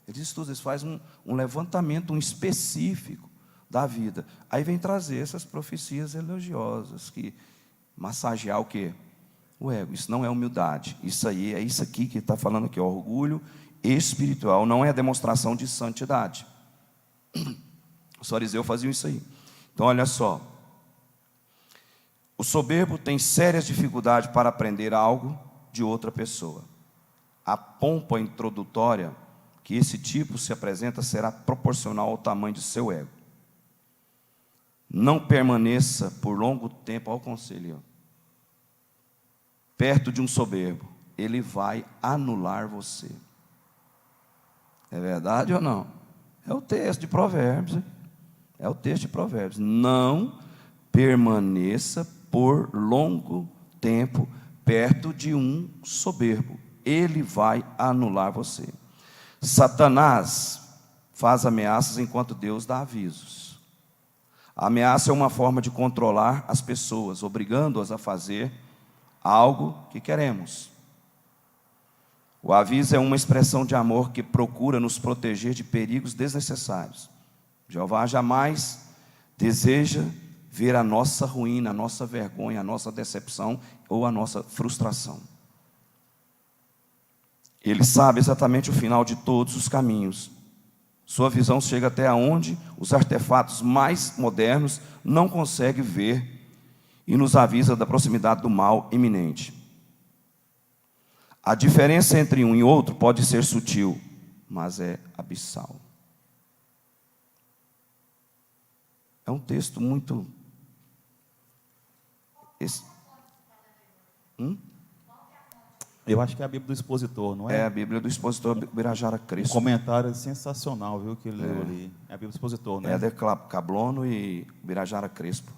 Eles estudam, eles fazem um levantamento, um específico da vida. Aí vem trazer essas profecias elogiosas, que massagear o quê? O ego. Isso não é humildade. Isso aí é isso aqui que está falando aqui, orgulho espiritual, não é demonstração de santidade. Os fariseus faziam isso aí. Então, olha só. O soberbo tem sérias dificuldades para aprender algo de outra pessoa. A pompa introdutória que esse tipo se apresenta será proporcional ao tamanho de seu ego. Não permaneça por longo tempo, ao conselho, perto de um soberbo. Ele vai anular você. É verdade ou não? É o texto de Provérbios. É o texto de Provérbios. Não permaneça por longo tempo perto de um soberbo. Ele vai anular você. Satanás faz ameaças enquanto Deus dá avisos. A ameaça é uma forma de controlar as pessoas, obrigando-as a fazer algo que queremos. O aviso é uma expressão de amor que procura nos proteger de perigos desnecessários. Jeová jamais deseja ver a nossa ruína, a nossa vergonha, a nossa decepção ou a nossa frustração. Ele sabe exatamente o final de todos os caminhos. Sua visão chega até onde os artefatos mais modernos não conseguem ver e nos avisa da proximidade do mal iminente. A diferença entre um e outro pode ser sutil, mas é abissal. É um texto muito... Eu acho que é a Bíblia do Expositor, não é? É a Bíblia do Expositor Birajara Um Crespo. comentário sensacional, viu, que ele leu ali. É a Bíblia do Expositor, né? É de Cablono e Birajara Crespo.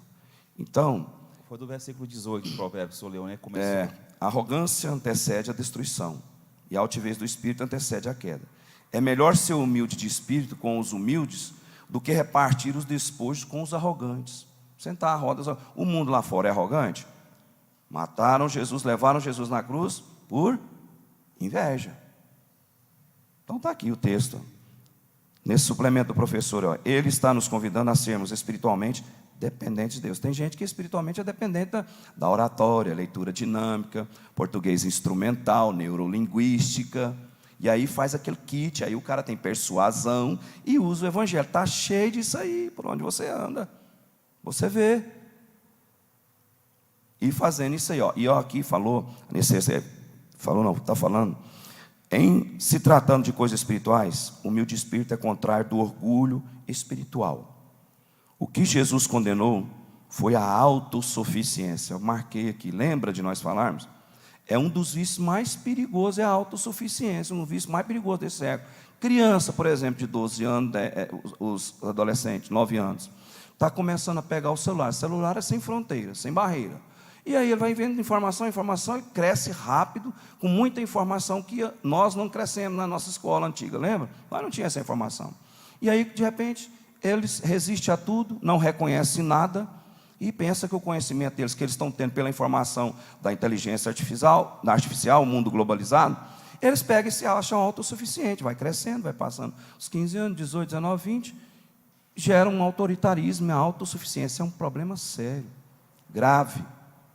Então, Foi do versículo 18 do Provérbios, o senhor leu, né? Começou. a arrogância antecede a destruição, e a altivez do espírito antecede a queda. É melhor ser humilde de espírito com os humildes do que repartir os despojos com os arrogantes. Sentar a roda. O mundo lá fora é arrogante? Mataram Jesus, levaram Jesus na cruz por inveja. Então está aqui o texto. Nesse suplemento do professor, ó, ele está nos convidando a sermos espiritualmente dependentes de Deus. Tem gente que espiritualmente é dependente da oratória, leitura dinâmica, português instrumental, neurolinguística, e aí faz aquele kit, aí o cara tem persuasão e usa o evangelho. Está cheio disso aí, por onde você anda. Você vê. E fazendo isso aí, ó. E ó, aqui falou, está falando, em se tratando de coisas espirituais, o humilde espírito é contrário do orgulho espiritual. O que Jesus condenou foi a autossuficiência. Eu marquei aqui, lembra de nós falarmos? É um dos vícios mais perigosos, é a autossuficiência, um vício mais perigoso desse século. Criança, por exemplo, de 12 anos, os adolescentes, 9 anos, está começando a pegar o celular. O celular é sem fronteira, sem barreira. E aí ele vai vendo informação e cresce rápido, com muita informação que nós não crescemos na nossa escola antiga, lembra? Nós não tinha essa informação. E aí, de repente, eles resistem a tudo, não reconhecem nada e pensam que o conhecimento deles, que eles estão tendo pela informação da inteligência artificial, o mundo globalizado, eles pegam e se acham autossuficientes, vai crescendo, vai passando os 15 anos, 18, 19, 20, gera um autoritarismo, a autossuficiência é um problema sério, grave,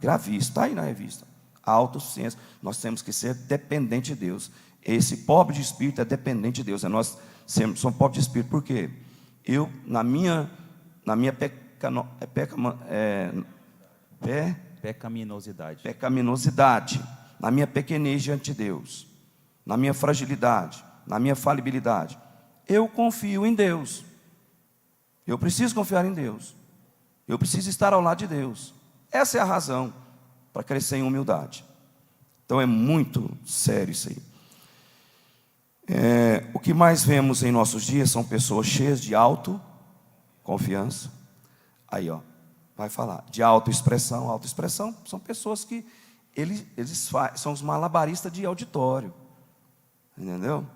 gravíssimo, está aí na revista. A autossuficiência. Nós temos que ser dependente de Deus. Esse pobre de espírito é dependente de Deus. Nós somos pobres de espírito. Por quê? Eu, na minha pecaminosidade, na minha pequenez diante de Deus, na minha fragilidade, na minha falibilidade, eu confio em Deus. Eu preciso confiar em Deus. Eu preciso estar ao lado de Deus. Essa é a razão para crescer em humildade. Então é muito sério isso aí. O que mais vemos em nossos dias são pessoas cheias de autoconfiança. Aí, ó, vai falar de autoexpressão. Autoexpressão são pessoas que eles são os malabaristas de auditório. Entendeu?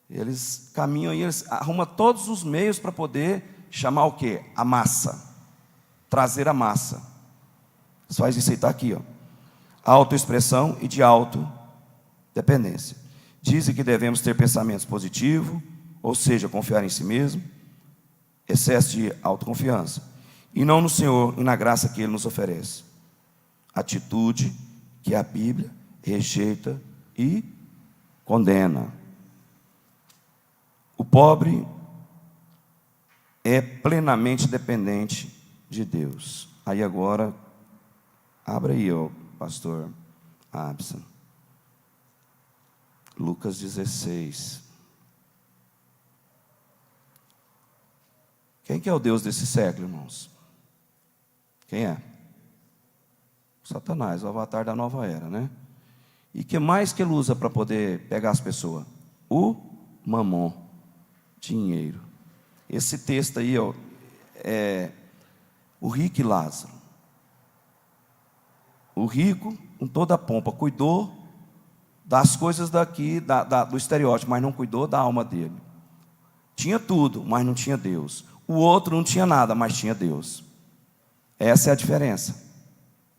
Eles caminham e eles arrumam todos os meios para poder chamar o quê? A massa. Trazer a massa. Você faz isso aí, está aqui, ó. Autoexpressão e de autodependência. Dizem que devemos ter pensamentos positivos, ou seja, confiar em si mesmo, excesso de autoconfiança, e não no Senhor e na graça que Ele nos oferece. Atitude que a Bíblia rejeita e condena. O pobre é plenamente dependente de Deus. Aí agora, abra aí, ó, pastor Abson. Lucas 16. Quem que é o Deus desse século, irmãos? Quem é? Satanás, o avatar da nova era, né? E que mais que ele usa para poder pegar as pessoas? O mamon, dinheiro. Esse texto aí, ó, é o rico e Lázaro. O rico, com toda a pompa, cuidou das coisas daqui, do estereótipo, mas não cuidou da alma dele. Tinha tudo, mas não tinha Deus. O outro não tinha nada, mas tinha Deus. Essa é a diferença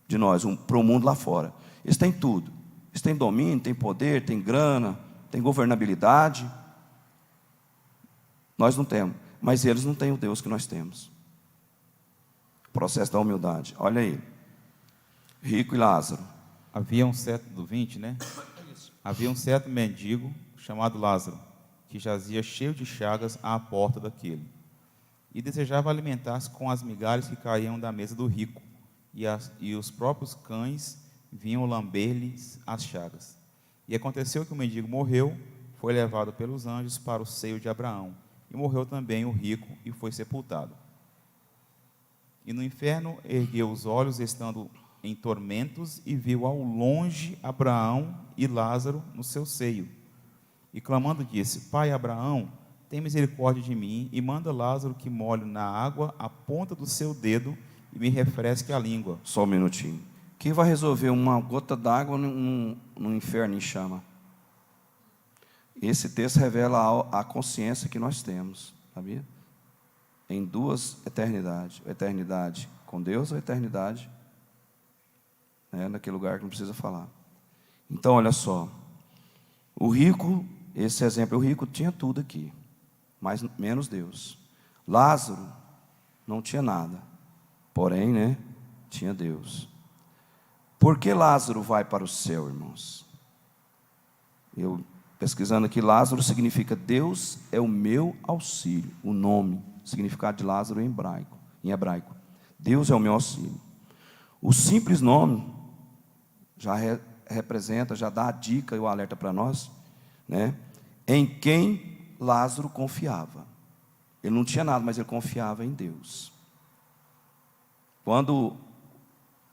de nós, para o mundo lá fora. Eles têm tudo. Eles têm domínio, têm poder, têm grana, têm governabilidade. Nós não temos, mas eles não têm o Deus que nós temos. O processo da humildade. Olha aí. Rico e Lázaro. Havia um certo, do 20, né? Havia um certo mendigo chamado Lázaro, que jazia cheio de chagas à porta daquele, e desejava alimentar-se com as migalhas que caíam da mesa do rico, e os próprios cães vinham lamber-lhes as chagas. E aconteceu que o mendigo morreu, foi levado pelos anjos para o seio de Abraão, e morreu também o rico, e foi sepultado. E no inferno ergueu os olhos, estando em tormentos, e viu ao longe Abraão e Lázaro no seu seio. E clamando disse: Pai Abraão, tem misericórdia de mim, e manda Lázaro que molhe na água a ponta do seu dedo e me refresque a língua. Só um minutinho. Quem vai resolver uma gota d'água no inferno em chama? Esse texto revela a consciência que nós temos, sabia? Em duas eternidades. Eternidade com Deus ou eternidade naquele lugar que não precisa falar. Então, olha só. O rico, esse exemplo, o rico tinha tudo aqui, mas menos Deus. Lázaro não tinha nada, porém, tinha Deus. Por que Lázaro vai para o céu, irmãos? Eu, pesquisando aqui, Lázaro significa Deus é o meu auxílio. O nome, o significado de Lázaro em hebraico. Deus é o meu auxílio. O simples nome já representa, já dá a dica e o alerta para nós, em quem Lázaro confiava. Ele não tinha nada, mas ele confiava em Deus. Quando o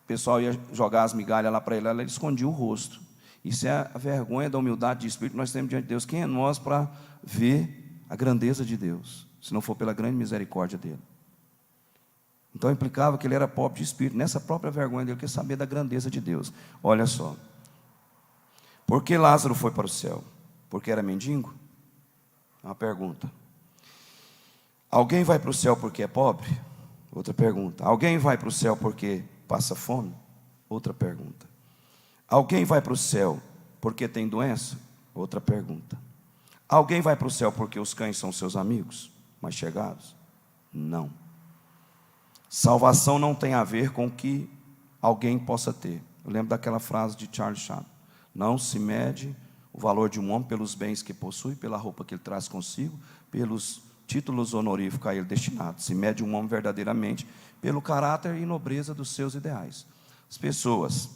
pessoal ia jogar as migalhas lá para ele escondia o rosto. Isso é a vergonha da humildade de espírito que nós temos diante de Deus. Quem é nós para ver a grandeza de Deus, se não for pela grande misericórdia dele? Então implicava que ele era pobre de espírito. Nessa própria vergonha dele, quer saber da grandeza de Deus. Olha só. Por que Lázaro foi para o céu? Porque era mendigo? Uma pergunta. Alguém vai para o céu porque é pobre? Outra pergunta. Alguém vai para o céu porque passa fome? Outra pergunta. Alguém vai para o céu porque tem doença? Outra pergunta. Alguém vai para o céu porque os cães são seus amigos mais chegados? Não. Salvação não tem a ver com o que alguém possa ter. Eu lembro daquela frase de Charles Chaplin: não se mede o valor de um homem pelos bens que possui, pela roupa que ele traz consigo, pelos títulos honoríficos a ele destinados. Se mede um homem verdadeiramente pelo caráter e nobreza dos seus ideais. As pessoas,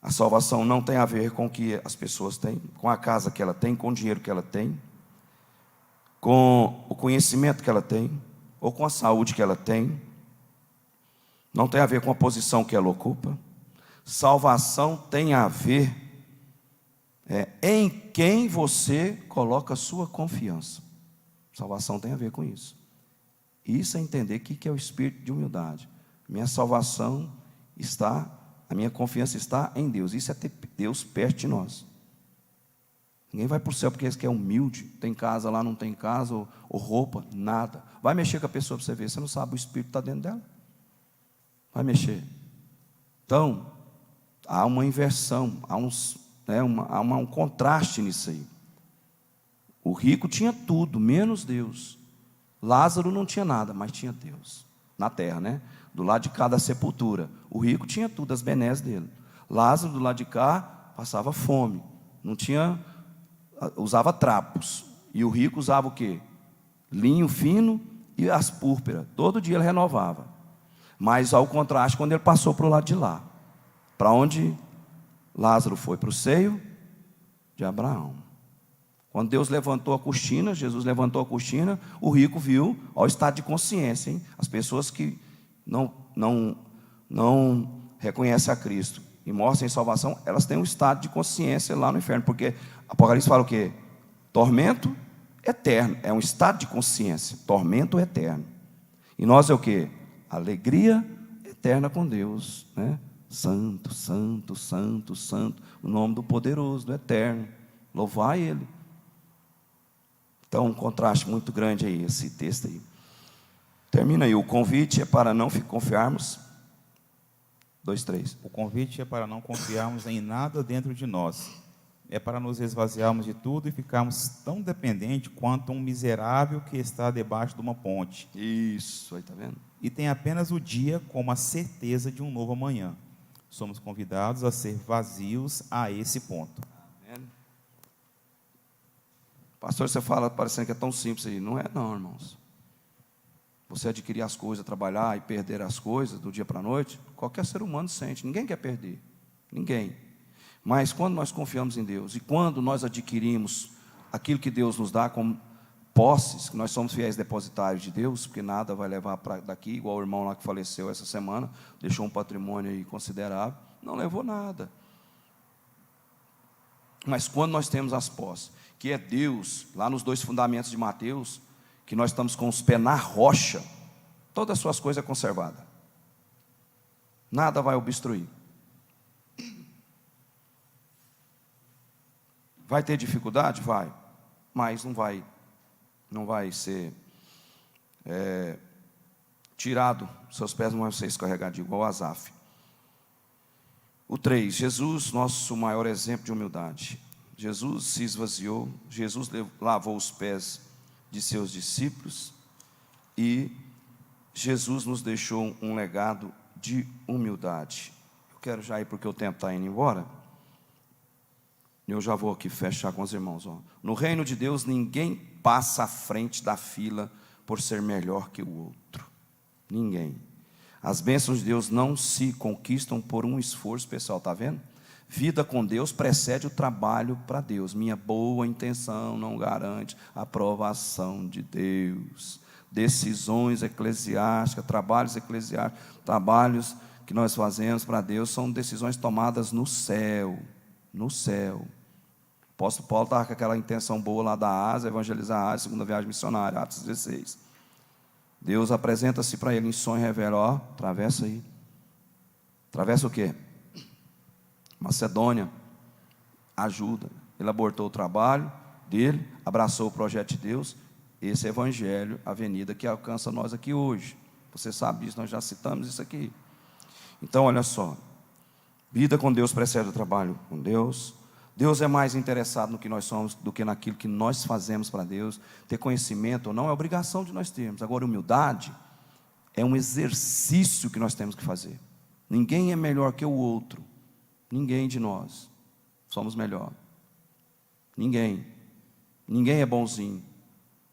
a salvação não tem a ver com o que as pessoas têm, com a casa que ela tem, com o dinheiro que ela tem, com o conhecimento que ela tem, ou com a saúde que ela tem. Não tem a ver com a posição que ela ocupa. Salvação tem a ver em quem você coloca a sua confiança. Salvação tem a ver com isso. Isso é entender o que é o espírito de humildade. Minha salvação está, a minha confiança está em Deus. Isso é ter Deus perto de nós. Ninguém vai para o céu porque é humilde. Tem casa lá, não tem casa, ou roupa, nada. Vai mexer com a pessoa para você ver. Você não sabe, o espírito está dentro dela. Vai mexer. Então, há uma inversão, há um contraste nisso aí. O rico tinha tudo, menos Deus. Lázaro não tinha nada, mas tinha Deus. Na terra, né? Do lado de cá da sepultura. O rico tinha tudo, as benesses dele. Lázaro, do lado de cá, passava fome. Não tinha, usava trapos. E o rico usava o quê? Linho fino e as púrpuras. Todo dia ele renovava. Mas ao contraste, quando ele passou para o lado de lá, para onde Lázaro foi? Para o seio de Abraão. Quando Deus levantou a cortina, Jesus levantou a cortina, o rico viu, ao estado de consciência, hein? As pessoas que não reconhecem a Cristo e mostram salvação, elas têm um estado de consciência lá no inferno, porque Apocalipse fala o quê? Tormento eterno, é um estado de consciência, tormento eterno. E nós é o quê? Alegria eterna com Deus, né? Santo, santo, santo, santo, o nome do poderoso, do eterno, louvar Ele. Então, um contraste muito grande aí, esse texto aí. Termina aí, o convite é para não confiarmos. 2, 3. O convite é para não confiarmos em nada dentro de nós. É para nos esvaziarmos de tudo e ficarmos tão dependentes quanto um miserável que está debaixo de uma ponte. Isso, aí está vendo? E tem apenas o dia como a certeza de um novo amanhã. Somos convidados a ser vazios a esse ponto. Pastor, você fala parecendo que é tão simples aí. Não é não, irmãos. Você adquirir as coisas, trabalhar e perder as coisas do dia para a noite, qualquer ser humano sente. Ninguém quer perder. Ninguém. Mas quando nós confiamos em Deus e quando nós adquirimos aquilo que Deus nos dá como posses, que nós somos fiéis depositários de Deus, porque nada vai levar para daqui, igual o irmão lá que faleceu essa semana, deixou um patrimônio aí considerável, não levou nada. Mas quando nós temos as posses, que é Deus, lá nos 2 fundamentos de Mateus, que nós estamos com os pés na rocha, todas as suas coisas conservadas. Nada vai obstruir. Vai ter dificuldade? Vai. Mas não vai ser tirado, seus pés não vão ser escorregados, igual Asaf. O 3, Jesus, nosso maior exemplo de humildade. Jesus se esvaziou, Jesus lavou os pés de seus discípulos e Jesus nos deixou um legado de humildade. Eu quero já ir porque o tempo está indo embora. Eu já vou aqui fechar com os irmãos. No reino de Deus, ninguém passa à frente da fila por ser melhor que o outro. Ninguém. As bênçãos de Deus não se conquistam por um esforço pessoal, está vendo? Vida com Deus precede o trabalho para Deus. Minha boa intenção não garante a aprovação de Deus. Decisões eclesiásticas, trabalhos eclesiásticos, trabalhos que nós fazemos para Deus são decisões tomadas no céu. No céu. O apóstolo Paulo estava com aquela intenção boa lá da Ásia, evangelizar a Ásia, segunda viagem missionária, Atos 16. Deus apresenta-se para ele em sonho e revela, atravessa aí. Atravessa o quê? Macedônia, ajuda. Ele abortou o trabalho dele, abraçou o projeto de Deus. Esse é evangelho, a avenida que alcança nós aqui hoje. Você sabe disso, nós já citamos isso aqui. Então, olha só. Vida com Deus precede o trabalho com Deus. Deus é mais interessado no que nós somos do que naquilo que nós fazemos para Deus. Ter conhecimento ou não é obrigação de nós termos. Agora, humildade é um exercício que nós temos que fazer. Ninguém é melhor que o outro. Ninguém de nós somos melhor. Ninguém. Ninguém é bonzinho.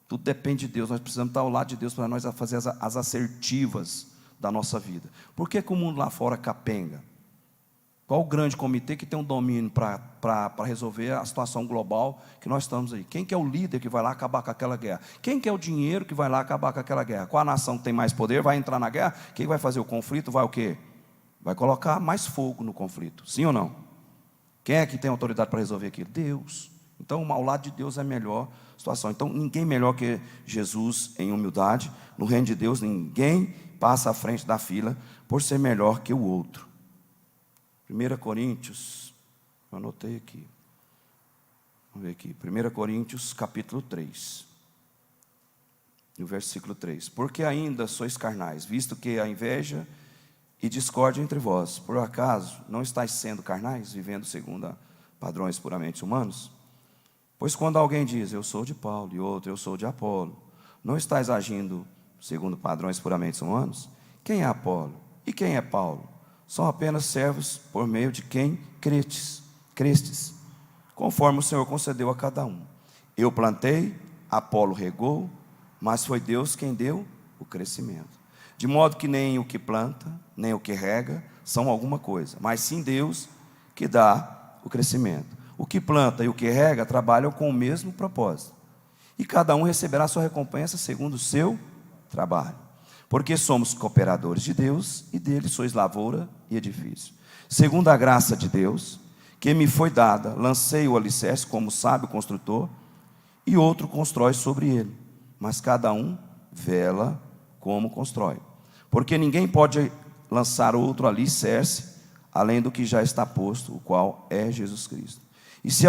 Tudo depende de Deus. Nós precisamos estar ao lado de Deus para nós fazer as assertivas da nossa vida. Por que o mundo lá fora capenga? Qual o grande comitê que tem um domínio para resolver a situação global que nós estamos aí? Quem que é o líder que vai lá acabar com aquela guerra? Quem que é o dinheiro que vai lá acabar com aquela guerra? Qual a nação que tem mais poder vai entrar na guerra? Quem vai fazer o conflito vai o quê? Vai colocar mais fogo no conflito. Sim ou não? Quem é que tem autoridade para resolver aquilo? Deus. Então, ao lado de Deus é a melhor situação. Então, ninguém melhor que Jesus em humildade. No reino de Deus, ninguém passa à frente da fila por ser melhor que o outro. 1 Coríntios, eu anotei aqui. Vamos ver aqui. 1 Coríntios, capítulo 3. No versículo 3. Porque ainda sois carnais, visto que a inveja e discórdia entre vós, por acaso não estáis sendo carnais, vivendo segundo padrões puramente humanos? Pois quando alguém diz, eu sou de Paulo, e outro, eu sou de Apolo, não estáis agindo segundo padrões puramente humanos? Quem é Apolo? E quem é Paulo? São apenas servos por meio de quem crestes, conforme o Senhor concedeu a cada um. Eu plantei, Apolo regou, mas foi Deus quem deu o crescimento. De modo que nem o que planta, nem o que rega, são alguma coisa, mas sim Deus que dá o crescimento. O que planta e o que rega trabalham com o mesmo propósito, e cada um receberá sua recompensa segundo o seu trabalho. Porque somos cooperadores de Deus, e dele sois lavoura e edifício. Segundo a graça de Deus, que me foi dada, lancei o alicerce como sábio construtor, e outro constrói sobre ele. Mas cada um vela como constrói. Porque ninguém pode lançar outro alicerce, além do que já está posto, o qual é Jesus Cristo. E se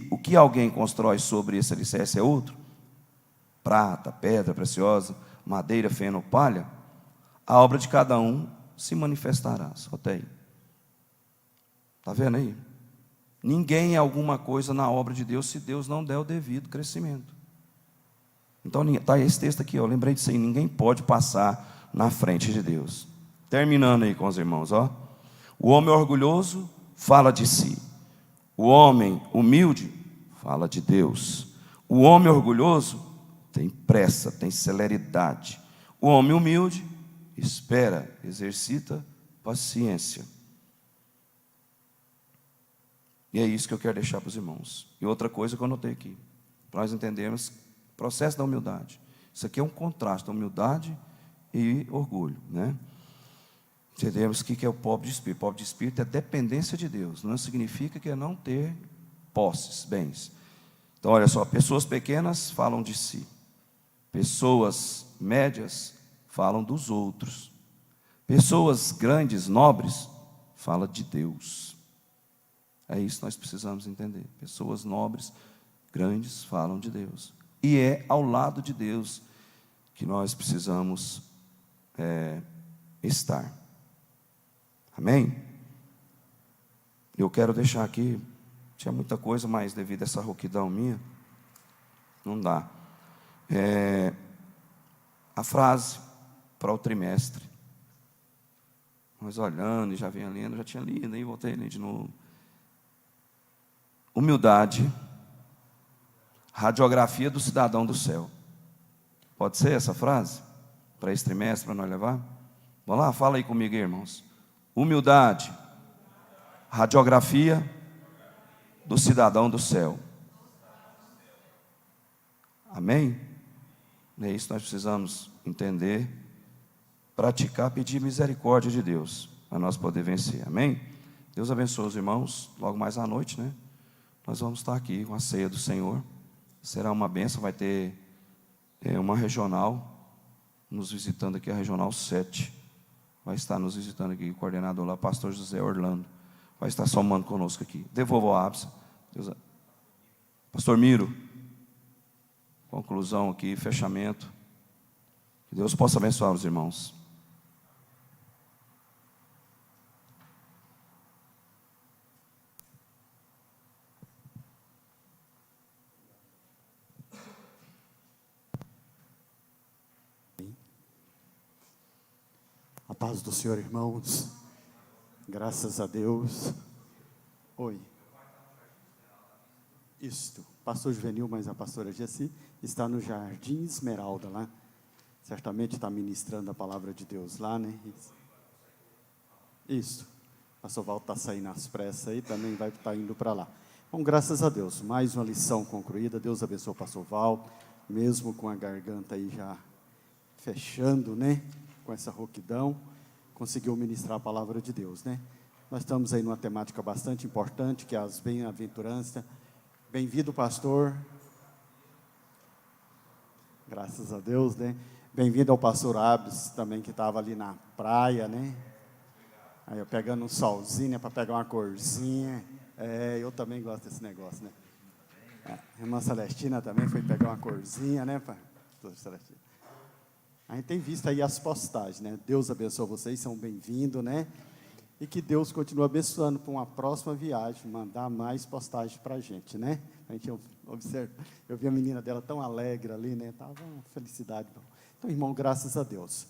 o que alguém constrói sobre esse alicerce é outro, prata, pedra preciosa, madeira, feno, palha, a obra de cada um se manifestará. Só tem. Está vendo aí? Ninguém é alguma coisa na obra de Deus se Deus não der o devido crescimento. Então está esse texto aqui, eu lembrei disso aí. Ninguém pode passar na frente de Deus. Terminando aí com os irmãos, ó. O homem orgulhoso fala de si. O homem humilde fala de Deus. O homem orgulhoso tem pressa, tem celeridade. O homem humilde espera, exercita paciência. E é isso que eu quero deixar para os irmãos. E outra coisa que eu anotei aqui, para nós entendermos o processo da humildade. Isso aqui é um contraste, humildade e orgulho, né? Entendemos o que é o pobre de espírito. O pobre de espírito é dependência de Deus. Não significa que é não ter posses, bens. Então, olha só, pessoas pequenas falam de si. Pessoas médias falam dos outros. Pessoas grandes, nobres, falam de Deus. É isso que nós precisamos entender. Pessoas nobres, grandes, falam de Deus. E é ao lado de Deus que nós precisamos estar. Amém? Eu quero deixar aqui, tinha muita coisa, mas devido a essa rouquidão minha, não dá. A frase para o trimestre. Nós olhando e já vinha lendo, já tinha lido, aí voltei a ler de novo. Humildade, radiografia do cidadão do céu. Pode ser essa frase? Para esse trimestre, para nós levar? Vamos lá, fala aí comigo, irmãos. Humildade, radiografia do cidadão do céu. Amém? É isso que nós precisamos entender, praticar, pedir misericórdia de Deus, para nós poder vencer. Amém? Deus abençoe os irmãos. Logo mais à noite, né? Nós vamos estar aqui com a ceia do Senhor. Será uma bênção, vai ter uma regional nos visitando aqui, a regional 7. Vai estar nos visitando aqui, o coordenador lá, pastor José Orlando. Vai estar somando conosco aqui. Devolvo a ápice. Pastor Miro. Conclusão aqui, fechamento. Que Deus possa abençoar os irmãos. A Paz do Senhor, irmãos. Graças a Deus. Oi. Isto. Pastor Juvenil, mas a pastora Jessi está no Jardim Esmeralda lá. Certamente está ministrando a palavra de Deus lá, né? Isso. O pastor Val está saindo às pressas aí, também vai estar indo para lá. Bom, graças a Deus. Mais uma lição concluída. Deus abençoe o pastor Val, mesmo com a garganta aí já fechando, né? Com essa rouquidão, conseguiu ministrar a palavra de Deus, né? Nós estamos aí numa temática bastante importante, que é as bem-aventuranças. Bem-vindo, pastor. Graças a Deus, né? Bem-vindo ao pastor Abes, também, que estava ali na praia, né? Aí eu pegando um solzinho, né, para pegar uma corzinha. Eu também gosto desse negócio, né? A irmã Celestina também foi pegar uma corzinha, né, pastor Celestina? A gente tem visto aí as postagens, né? Deus abençoe vocês, são bem-vindos, né? E que Deus continue abençoando para uma próxima viagem, mandar mais postagens para a gente, né? A gente observa, eu vi a menina dela tão alegre ali, né? Estava uma felicidade. Então, irmão, graças a Deus.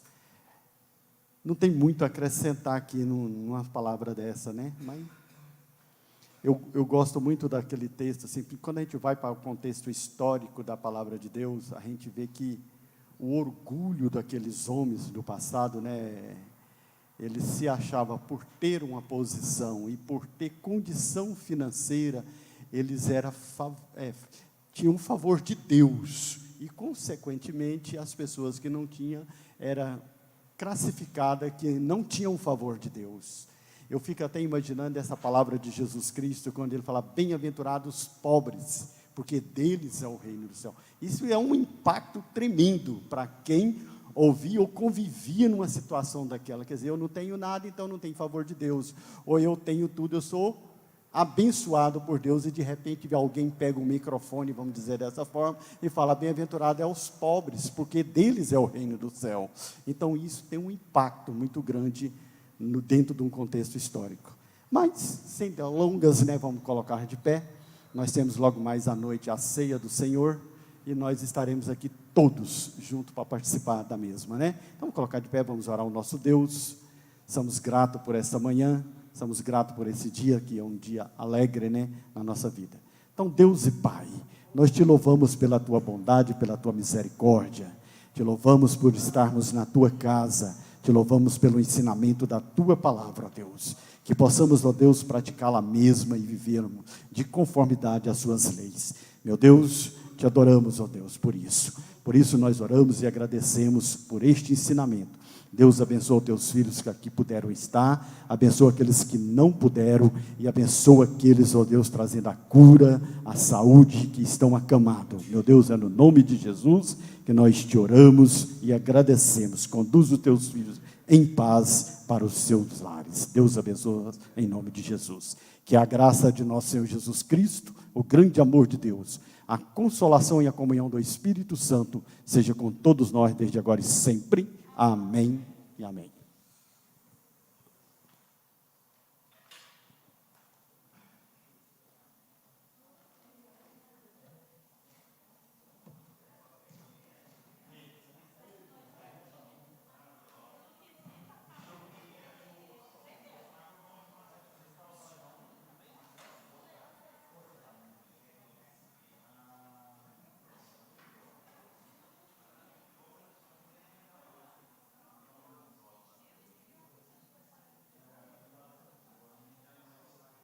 Não tem muito a acrescentar aqui numa palavra dessa, né? Mas eu gosto muito daquele texto, assim, porque quando a gente vai para o contexto histórico da palavra de Deus, a gente vê que o orgulho daqueles homens do passado, né? Eles se achavam, por ter uma posição e por ter condição financeira, eles tinham um favor de Deus. E, consequentemente, as pessoas que não tinham, era classificada que não tinham o favor de Deus. Eu fico até imaginando essa palavra de Jesus Cristo, quando ele fala, bem-aventurados os pobres, porque deles é o reino do céu. Isso é um impacto tremendo para quem ouvia ou convivia numa situação daquela. Quer dizer, eu não tenho nada, então não tenho favor de Deus. Ou eu tenho tudo, eu sou abençoado por Deus, e de repente alguém pega um microfone, vamos dizer dessa forma, e fala, bem-aventurado é os pobres, porque deles é o reino do céu. Então isso tem um impacto muito grande dentro de um contexto histórico. Mas, sem delongas, né, vamos colocar de pé. Nós temos logo mais à noite a ceia do Senhor, e nós estaremos aqui todos juntos para participar da mesma, né? Então, vamos colocar de pé, vamos orar ao nosso Deus. Somos gratos por esta manhã, somos gratos por esse dia, que é um dia alegre, né, na nossa vida. Então, Deus e Pai, nós te louvamos pela tua bondade, pela tua misericórdia, te louvamos por estarmos na tua casa, te louvamos pelo ensinamento da tua palavra, ó Deus, que possamos, ó Deus, praticá-la mesma e vivermos de conformidade às suas leis. Meu Deus, te adoramos, ó Deus, por isso. Por isso nós oramos e agradecemos por este ensinamento. Deus abençoa teus filhos que aqui puderam estar, abençoa aqueles que não puderam, e abençoa aqueles, ó Deus, trazendo a cura, a saúde, que estão acamados. Meu Deus, é no nome de Jesus que nós te oramos e agradecemos. Conduz os teus filhos em paz para os seus lares. Deus abençoa em nome de Jesus. Que a graça de nosso Senhor Jesus Cristo, o grande amor de Deus, a consolação e a comunhão do Espírito Santo seja com todos nós desde agora e sempre. Amém e amém.